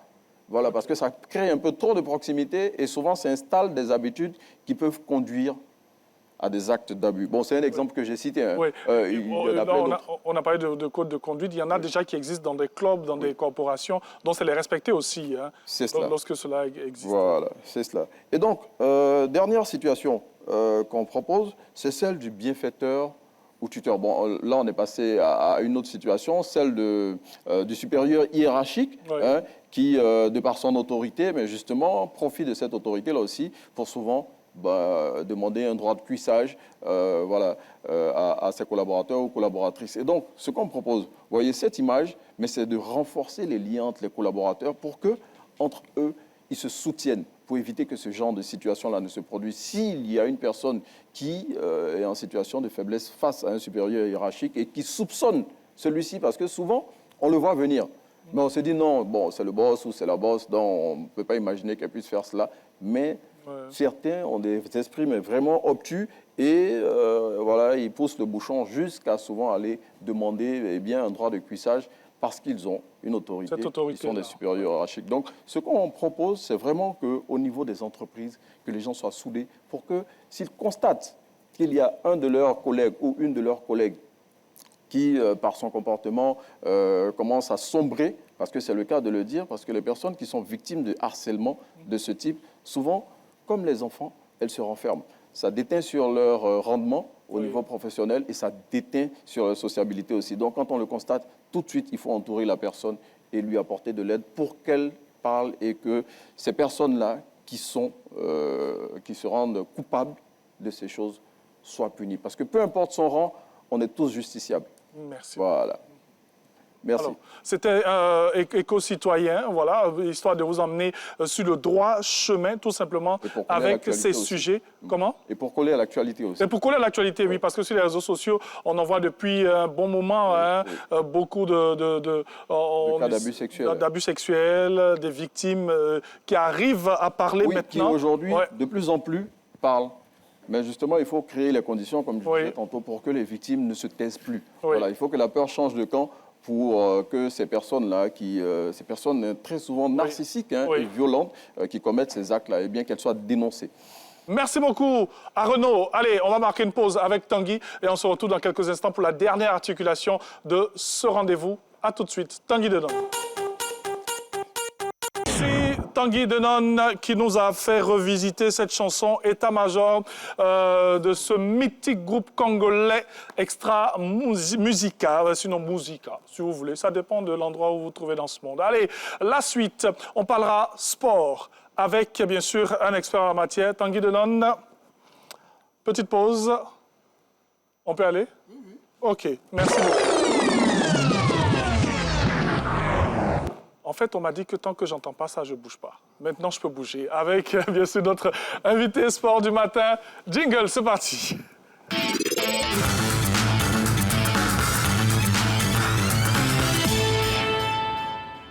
Voilà, parce que ça crée un peu trop de proximité et souvent s'installent des habitudes qui peuvent conduire à des actes d'abus. Bon, c'est un exemple que j'ai cité. Oui. On a parlé de code de conduite. Il y en a déjà qui existent dans des clubs, dans des corporations, dont c'est les respecter aussi, c'est cela. Lorsque cela existe. Voilà, c'est cela. Et donc, dernière situation qu'on propose, c'est celle du bienfaiteur ou tuteur. Bon, là, on est passé à une autre situation, celle du supérieur hiérarchique, qui, de par son autorité, mais justement, profite de cette autorité-là aussi pour souvent demander un droit de cuissage à ses collaborateurs ou collaboratrices. Et donc, ce qu'on propose, vous voyez cette image, mais c'est de renforcer les liens entre les collaborateurs pour que, entre eux, ils se soutiennent pour éviter que ce genre de situation-là ne se produise. S'il y a une personne qui est en situation de faiblesse face à un supérieur hiérarchique et qui soupçonne celui-ci, parce que souvent, on le voit venir. Mais on se dit non, bon, c'est le boss ou c'est la boss, donc on ne peut pas imaginer qu'elle puisse faire cela. Mais certains ont des esprits mais vraiment obtus et voilà, ils poussent le bouchon jusqu'à souvent aller demander un droit de cuissage parce qu'ils ont une autorité, ils sont des supérieurs hiérarchiques. Donc, ce qu'on propose, c'est vraiment qu'au niveau des entreprises, que les gens soient soudés pour que, s'ils constatent qu'il y a un de leurs collègues ou une de leurs collègues qui, par son comportement, commence à sombrer, parce que c'est le cas de le dire, parce que les personnes qui sont victimes de harcèlement de ce type, souvent, comme les enfants, elles se renferment. ça déteint sur leur rendement au niveau professionnel et ça déteint sur leur sociabilité aussi. Donc, quand on le constate, tout de suite, il faut entourer la personne et lui apporter de l'aide pour qu'elle parle et que ces personnes-là qui se rendent coupables de ces choses soient punies. Parce que peu importe son rang, on est tous justiciables. Merci. Voilà. Merci. C'était éco-citoyen, voilà, histoire de vous emmener sur le droit chemin, tout simplement, avec ces sujets. Comment? Et pour coller à l'actualité aussi. Et pour coller à l'actualité, oui, parce que sur les réseaux sociaux, on en voit depuis un bon moment beaucoup de cas d'abus sexuels. D'abus sexuels, des victimes qui arrivent à parler maintenant. Qui aujourd'hui, de plus en plus, parlent. Mais justement, il faut créer les conditions, comme je disais tantôt, pour que les victimes ne se taisent plus. Voilà, il faut que la peur change de camp pour que ces personnes-là, ces personnes très souvent narcissiques et violentes, qui commettent ces actes-là, eh bien qu'elles soient dénoncées. Merci beaucoup à Renaud. Allez, on va marquer une pause avec Tanguy et on se retrouve dans quelques instants pour la dernière articulation de ce rendez-vous. À tout de suite. Tanguy Denon. Tanguy Denon qui nous a fait revisiter cette chanson État-major de ce mythique groupe congolais Extra Musica, sinon Musica, si vous voulez. Ça dépend de l'endroit où vous vous trouvez dans ce monde. Allez, la suite, on parlera sport avec, bien sûr, un expert en la matière. Tanguy Denon, petite pause. On peut aller? OK, merci beaucoup. En fait, on m'a dit que tant que j'entends pas ça, je bouge pas. Maintenant, je peux bouger. Avec, bien sûr, notre invité sport du matin. Jingle, c'est parti.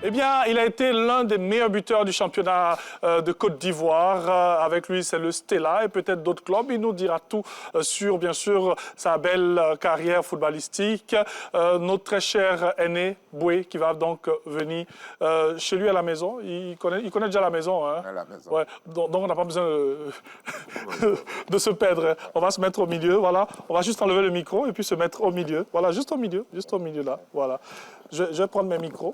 Eh bien, il a été l'un des meilleurs buteurs du championnat de Côte d'Ivoire. Avec lui, c'est le Stella et peut-être d'autres clubs. Il nous dira tout sur, bien sûr, sa belle carrière footballistique. Notre très cher aîné, Boué, qui va donc venir chez lui à la maison. Il connaît déjà la maison. Hein? À la maison. Ouais. Donc, on n'a pas besoin de se perdre. On va se mettre au milieu, voilà. On va juste enlever le micro et puis se mettre au milieu. Voilà, juste au milieu là. Voilà. Je vais prendre mes micros.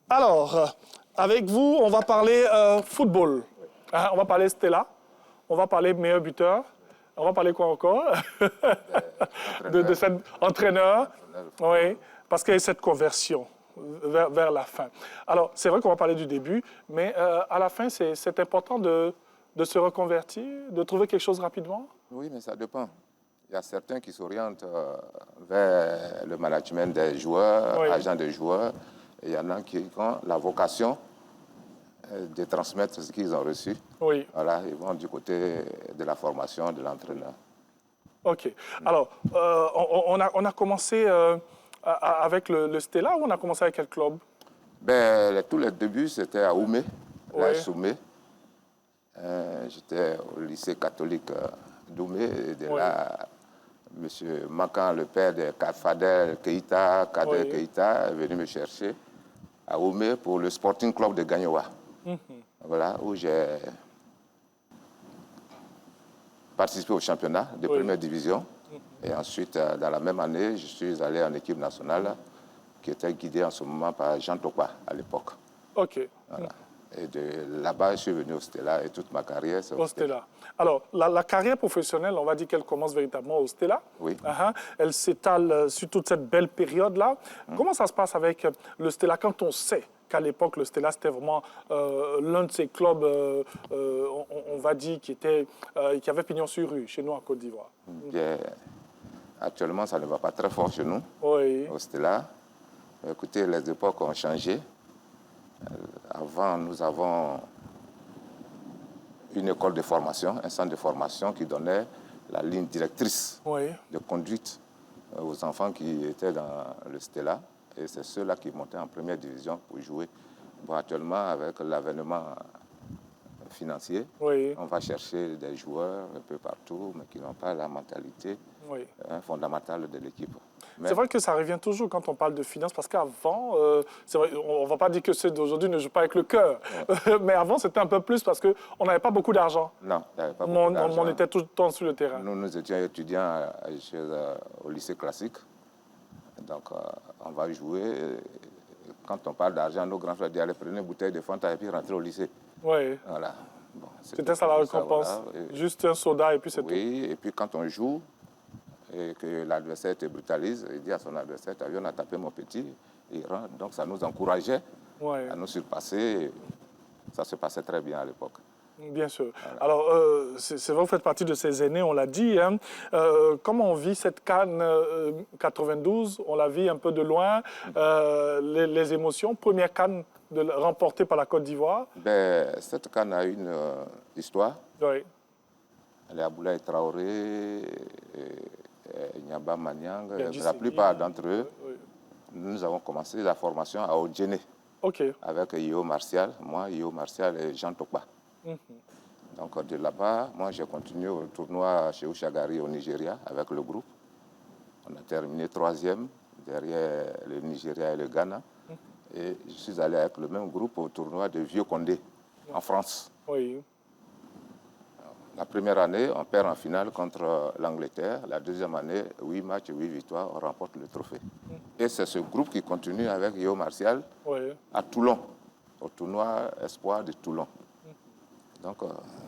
Alors, avec vous, on va parler football. Hein, on va parler Stella, on va parler meilleur buteur, on va parler quoi encore? de cet entraîneur. Oui, parce qu'il y a cette conversion vers la fin. Alors, c'est vrai qu'on va parler du début, mais à la fin, c'est important de se reconvertir, de trouver quelque chose rapidement? Oui, mais ça dépend. Il y a certains qui s'orientent vers le management des joueurs, agents des joueurs. Il y en a qui ont la vocation de transmettre ce qu'ils ont reçu. Oui. Voilà, ils vont du côté de la formation de l'entraîneur. OK. Alors, on a commencé avec le Stella ou on a commencé avec quel club? Tous les débuts, c'était à Oumé, à Soumé. J'étais au lycée catholique d'Oumé. Et de là, M. Makan, le père de Fadel Keïta, Kader Keïta, est venu me chercher à Oumé pour le Sporting Club de Gagnoa. Voilà, où j'ai participé au championnat de première division. Et ensuite, dans la même année, je suis allé en équipe nationale qui était guidée en ce moment par Jean Tokpa à l'époque. OK. Voilà. Et de là-bas, je suis venu au Stella et toute ma carrière, c'est au Stella. Alors, la carrière professionnelle, on va dire qu'elle commence véritablement au Stella. Oui. Elle s'étale sur toute cette belle période-là. Comment ça se passe avec le Stella quand on sait qu'à l'époque, le Stella, c'était vraiment l'un de ces clubs, on va dire, qui avait pignon sur rue chez nous en Côte d'Ivoire? Bien, actuellement, ça ne va pas très fort chez nous, au Stella. Écoutez, les époques ont changé. Avant, nous avons une école de formation, un centre de formation qui donnait la ligne directrice de conduite aux enfants qui étaient dans le Stella. Et c'est ceux-là qui montaient en première division pour jouer. Bon, actuellement, avec l'avènement financier, on va chercher des joueurs un peu partout, mais qui n'ont pas la mentalité fondamentale de l'équipe. C'est vrai que ça revient toujours quand on parle de finances, parce qu'avant, on ne va pas dire que ceux d'aujourd'hui ne jouent pas avec le cœur, mais avant, c'était un peu plus parce qu'on n'avait pas beaucoup d'argent. Non, il n'y avait pas beaucoup d'argent. On était tout le temps sur le terrain. Nous étions étudiants au lycée classique, donc on va jouer. Quand on parle d'argent, nos grands frères disent « Allez, prenez une bouteille de Fanta et puis rentrez au lycée ». Oui. Voilà. Bon, c'était ça la récompense, ça, voilà. Juste un soda et puis c'est tout. Oui, et puis quand on joue et que l'adversaire te brutalise, il dit à son adversaire, t'as vu, on a tapé mon petit, il rentre. Donc ça nous encourageait à nous surpasser. Ça se passait très bien à l'époque. Bien sûr. Voilà. Alors, c'est vrai, vous faites partie de ces aînés, on l'a dit. Hein. Comment on vit cette CAN 92? On la vit un peu de loin. Les émotions, première CAN remportée par la Côte d'Ivoire. Cette CAN a une histoire. Oui. Elle est à Aboulaye Traoré, Nyaba Maniang, la plupart d'entre eux. Oui. Nous avons commencé la formation à Odjene. Avec Yo Martial, moi, Yo Martial et Jean Tokba. Donc de là-bas, moi j'ai continué au tournoi chez Oushagari au Nigeria avec le groupe. On a terminé 3e derrière le Nigeria et le Ghana. Et je suis allé avec le même groupe au tournoi de Vieux-Condé en France. Oui. La première année, on perd en finale contre l'Angleterre. La deuxième année, 8 matchs, 8 victoires, on remporte le trophée. Et c'est ce groupe qui continue avec Yo Martial à Toulon, au tournoi Espoir de Toulon. Donc,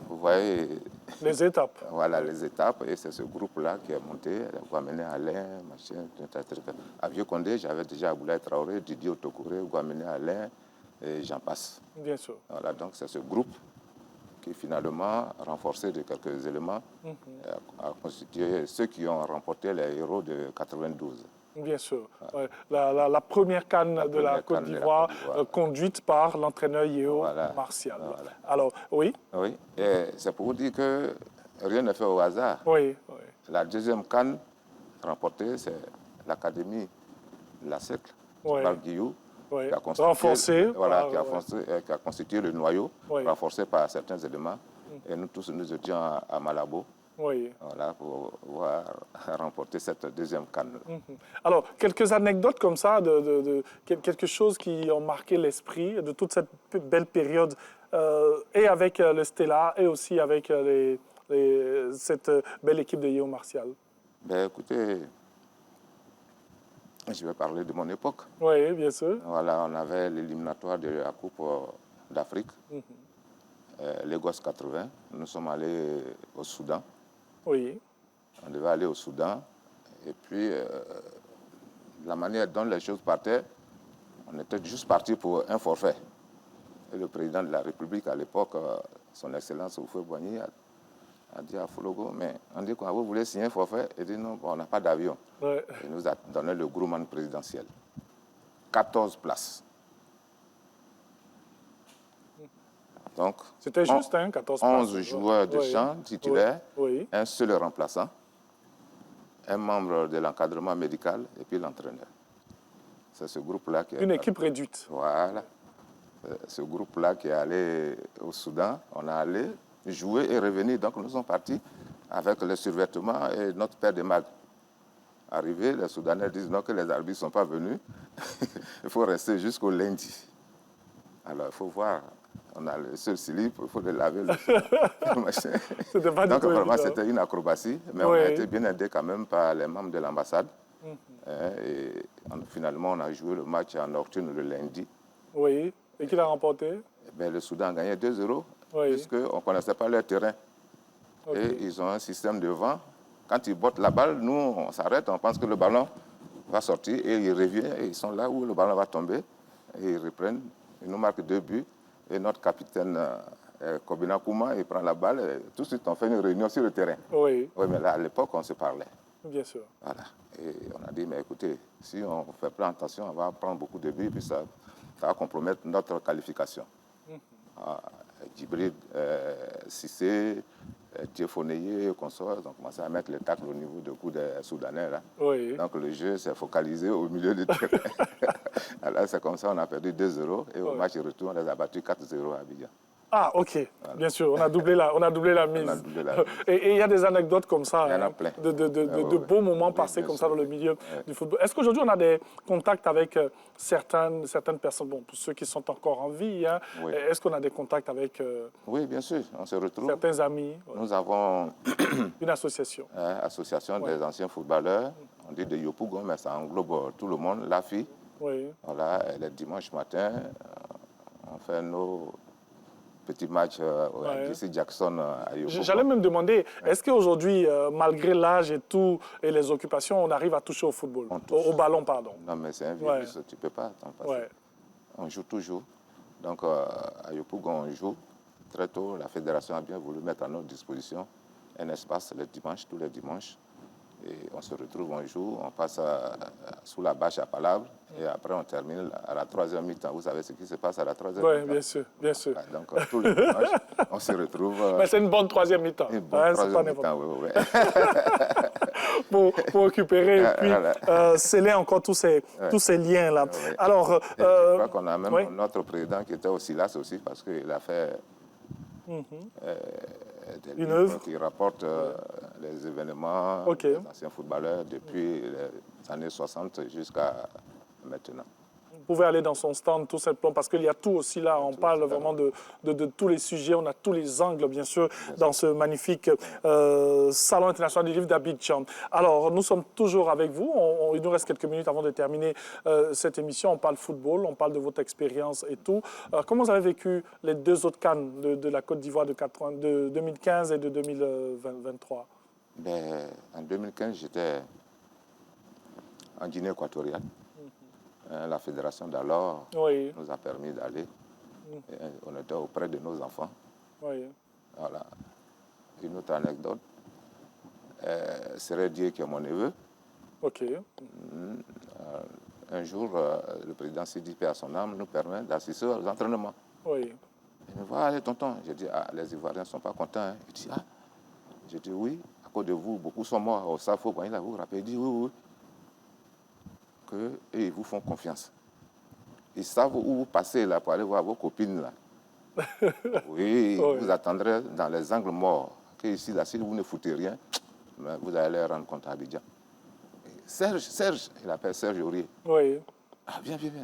vous voyez... Les étapes. Voilà, les étapes. Et c'est ce groupe-là qui est monté. Guamené Alain, machin, à Vieux-Condé, j'avais déjà Aboulaye Traoré, Didier Otokouré, Guamené Alain, et j'en passe. Bien sûr. Voilà, donc c'est ce groupe qui finalement, renforcé de quelques éléments, a constitué ceux qui ont remporté les héros de 92. Bien sûr. Ouais. La première CAN de la Côte d'Ivoire, conduite par l'entraîneur Yeo Martial. Voilà. Alors, oui. Oui, et c'est pour vous dire que rien n'est fait au hasard. Oui, oui. La deuxième CAN remportée, c'est l'Académie de la Cercle, par Guillou, qui a constitué, qui a constitué le noyau, renforcé par certains éléments. Et nous tous, nous étions à Malabo. Oui. Voilà, pour pouvoir remporter cette deuxième CAN. Alors, quelques anecdotes comme ça, quelque chose qui ont marqué l'esprit de toute cette belle période, et avec le Stella, et aussi avec cette belle équipe de Yeo Martial. Écoutez, je vais parler de mon époque. Oui, bien sûr. Voilà, on avait l'éliminatoire de la Coupe d'Afrique, Lagos 80. Nous sommes allés au Soudan. Oui. On devait aller au Soudan. Et puis, la manière dont les choses partaient, on était juste parti pour un forfait. Et le président de la République, à l'époque, son Excellence Houphouët-Boigny, a dit à Fologo, mais on dit quoi, vous voulez signer un forfait? Il dit non, on n'a pas d'avion. Il nous a donné le Grumman présidentiel. 14 places. Donc, c'était juste 14 11 joueurs de champ titulaires, un seul remplaçant, un membre de l'encadrement médical et puis l'entraîneur. C'est ce groupe-là qui est... Une équipe réduite. Voilà. Ce groupe-là qui est allé au Soudan, on a allé jouer et revenir. Donc nous sommes partis avec le survêtement et notre paire de mags. Arrivé, les Soudanais disent non, que les arbitres ne sont pas venus. Il faut rester jusqu'au lundi. Alors il faut voir. On a le seul slip, il faut le laver. C'était pas donc vraiment, c'était une acrobatie, mais on a été bien aidé quand même par les membres de l'ambassade. Et finalement, on a joué le match en nocturne le lundi. Oui, et qui l'a remporté? Le Soudan a gagné 2-0, puisqu'on ne connaissait pas leur terrain. Et ils ont un système de vent. Quand ils bottent la balle, nous, on s'arrête, on pense que le ballon va sortir, et il revient, et ils sont là où le ballon va tomber, et ils reprennent, ils nous marquent 2 buts. Et notre capitaine Kobina Kouma, il prend la balle et tout de suite on fait une réunion sur le terrain. Oui. Oui, mais là, à l'époque, on se parlait. Bien sûr. Voilà. Et on a dit, mais écoutez, si on ne fait pas attention, on va prendre beaucoup de buts, puis ça va compromettre notre qualification. Djibril Cissé, Tiefoneye, consorts, ont commencé à mettre les tacles au niveau du cou des Soudanais. Là. Oui. Donc le jeu s'est focalisé au milieu du terrain. Alors c'est comme ça, on a perdu 2-0 et au match retour, on les a battus 4-0 à Abidjan. Ah, ok, voilà. Bien sûr, on a doublé la mise. Et il y a des anecdotes comme ça, de beaux moments passés comme ça dans le milieu du football. Est-ce qu'aujourd'hui, on a des contacts avec certaines personnes, bon, pour ceux qui sont encore en vie, hein, est-ce qu'on a des contacts avec... Oui, bien sûr, on se retrouve. Certains amis. Nous avons... une association. Association des anciens footballeurs, on dit de Yopougon, mais ça englobe tout le monde, la fille. Oui. Voilà, le dimanche matin, on fait nos petit match à JC Jackson à Yopougon. J'allais même demander, est-ce qu'aujourd'hui, malgré l'âge et tout, et les occupations, on arrive à toucher au football, au ballon, pardon? Non, mais c'est un virus, tu ne peux pas t'en passer. On joue toujours. Donc, à Yopougon, on joue. Très tôt, la fédération a bien voulu mettre à notre disposition un espace les dimanches, tous les dimanches. Et on se retrouve, on joue, on passe sous la bâche à Palabre et après on termine à la 3e mi-temps. Vous savez ce qui se passe à la 3e mi-temps? Oui, bien sûr, bien sûr. Donc tous les dimanches, on se retrouve... Mais c'est une bonne 3e mi-temps. Une bonne 3e mi-temps, oui. Pour récupérer et puis sceller encore tous ces liens-là. Oui. Alors, je crois qu'on a même notre président qui était au SILAS aussi parce qu'il a fait... des livres qui rapportent les événements des anciens footballeurs depuis les années 60 jusqu'à maintenant. Vous pouvez aller dans son stand tout simplement parce qu'il y a tout aussi là. On parle vraiment de tous les sujets. On a tous les angles, bien sûr, dans ce magnifique Salon international du livre d'Abidjan. Alors, nous sommes toujours avec vous. Il nous reste quelques minutes avant de terminer cette émission. On parle football, on parle de votre expérience et tout. Comment vous avez vécu les 2 autres CAN de la Côte d'Ivoire de 2015 et de 2023? En 2015, j'étais en Guinée équatoriale. La fédération d'alors nous a permis d'aller. On était auprès de nos enfants. Voilà. Une autre anecdote. Serait Dieu qui est mon neveu. Un jour, le président Sidi Pé à son âme nous permet d'assister aux entraînements. Il me voit, allez tonton. J'ai dit, les Ivoiriens ne sont pas contents. Hein. Il dit, J'ai dit, oui, à cause de vous, beaucoup sont morts au Safo. Il a vous rappelé, il dit, oui. Et ils vous font confiance. Ils savent où vous passez là pour aller voir vos copines là. Oui, vous attendrez dans les angles morts. Que ici, là, si vous ne foutez rien, vous allez les rendre compte à Abidjan. Serge, il appelle Serge Aurier. Bien.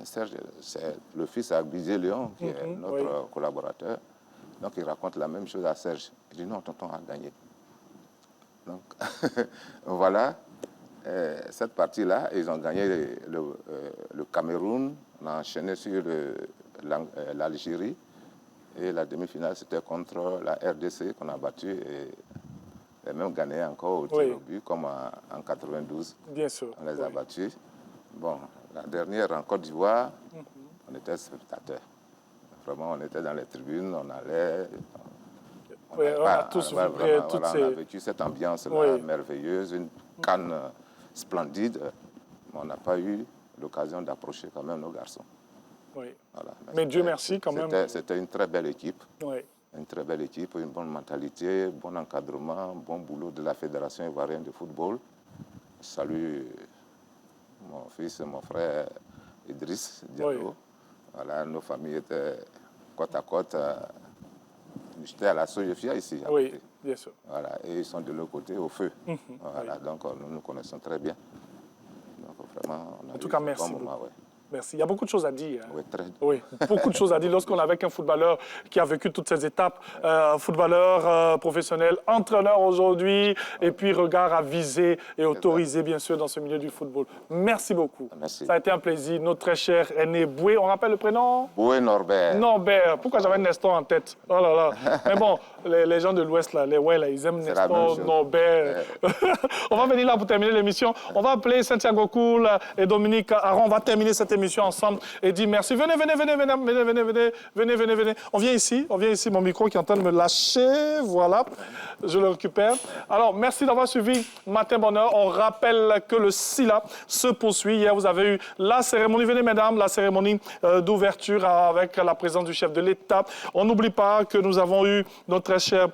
Serge, c'est le fils d'Abidjan Léon, qui est notre collaborateur. Donc, il raconte la même chose à Serge. Il dit, non, tonton a gagné. Donc, voilà. Cette partie-là, ils ont gagné le Cameroun, on a enchaîné sur l'Algérie et la demi-finale c'était contre la RDC qu'on a battu et même gagné encore au tir au but comme en 92. Bien sûr. On les a battus. Bon, la dernière en Côte d'Ivoire, on était spectateurs. Vraiment, on était dans les tribunes, on allait... On a tous vécu cette ambiance-là merveilleuse, une canne splendide, mais on n'a pas eu l'occasion d'approcher quand même nos garçons. Voilà. Mais Dieu merci quand même. C'était une très belle équipe. Une très belle équipe, une bonne mentalité, bon encadrement, bon boulot de la Fédération ivoirienne de football. Je salue mon fils et mon frère Idriss Diallo. Voilà, nos familles étaient côte à côte. J'étais à la Sojefia ici. Oui, bien sûr. Voilà, et ils sont de l'autre côté au feu. Voilà, donc nous nous connaissons très bien. Donc vraiment, on a en tout cas, merci. Bon moment, Merci. Il y a beaucoup de choses à dire. Oui, beaucoup de choses à dire lorsqu'on est avec un footballeur qui a vécu toutes ces étapes. Footballeur professionnel, entraîneur aujourd'hui, et puis regard avisé et autorisé, bien sûr, dans ce milieu du football. Merci beaucoup. Merci. Ça a été un plaisir. Notre très cher aîné Boué, on rappelle le prénom? Boué Norbert. Norbert. Pourquoi j'avais Nestor en tête? Oh là là. Mais bon, les gens de l'Ouest, là, ils aiment Nestor, Norbert. On va venir là pour terminer l'émission. On va appeler Santiago Cool et Dominique Aron. On va terminer cette émission ensemble et dire merci. Venez. On vient ici, mon micro qui est en train de me lâcher. Voilà, je le récupère. Alors, merci d'avoir suivi Matin Bonheur. On rappelle que le SILA se poursuit. Hier, vous avez eu la cérémonie, venez mesdames, la cérémonie d'ouverture avec la présence du chef de l'État. On n'oublie pas que nous avons eu notre très cher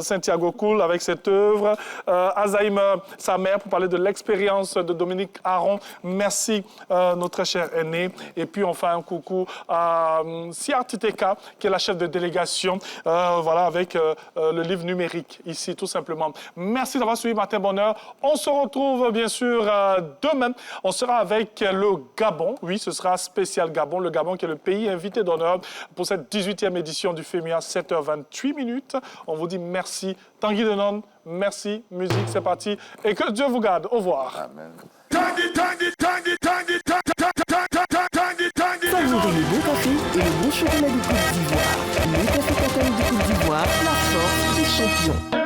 Santiago Cool avec cette œuvre. Azaïm, sa mère, pour parler de l'expérience de Dominique Aron. Merci, notre très cher aîné. Et puis, on fait un coucou à Sia Titeka, qui est la chef de délégation, voilà, avec le livre numérique, ici, tout simplement. Merci d'avoir suivi Matin Bonheur. On se retrouve, bien sûr, demain. On sera avec le Gabon. Oui, ce sera spécial Gabon. Le Gabon qui est le pays invité d'honneur pour cette 18e édition du FEMIA, 7h28. On vous dit merci. Tanguy Denon, merci. Musique, c'est parti. Et que Dieu vous garde. Au revoir. Amen. Tanguy. aurez le bon café et le bon chocolat de Côte d'Ivoire. Le café Catane de Côte d'Ivoire, la force des champions.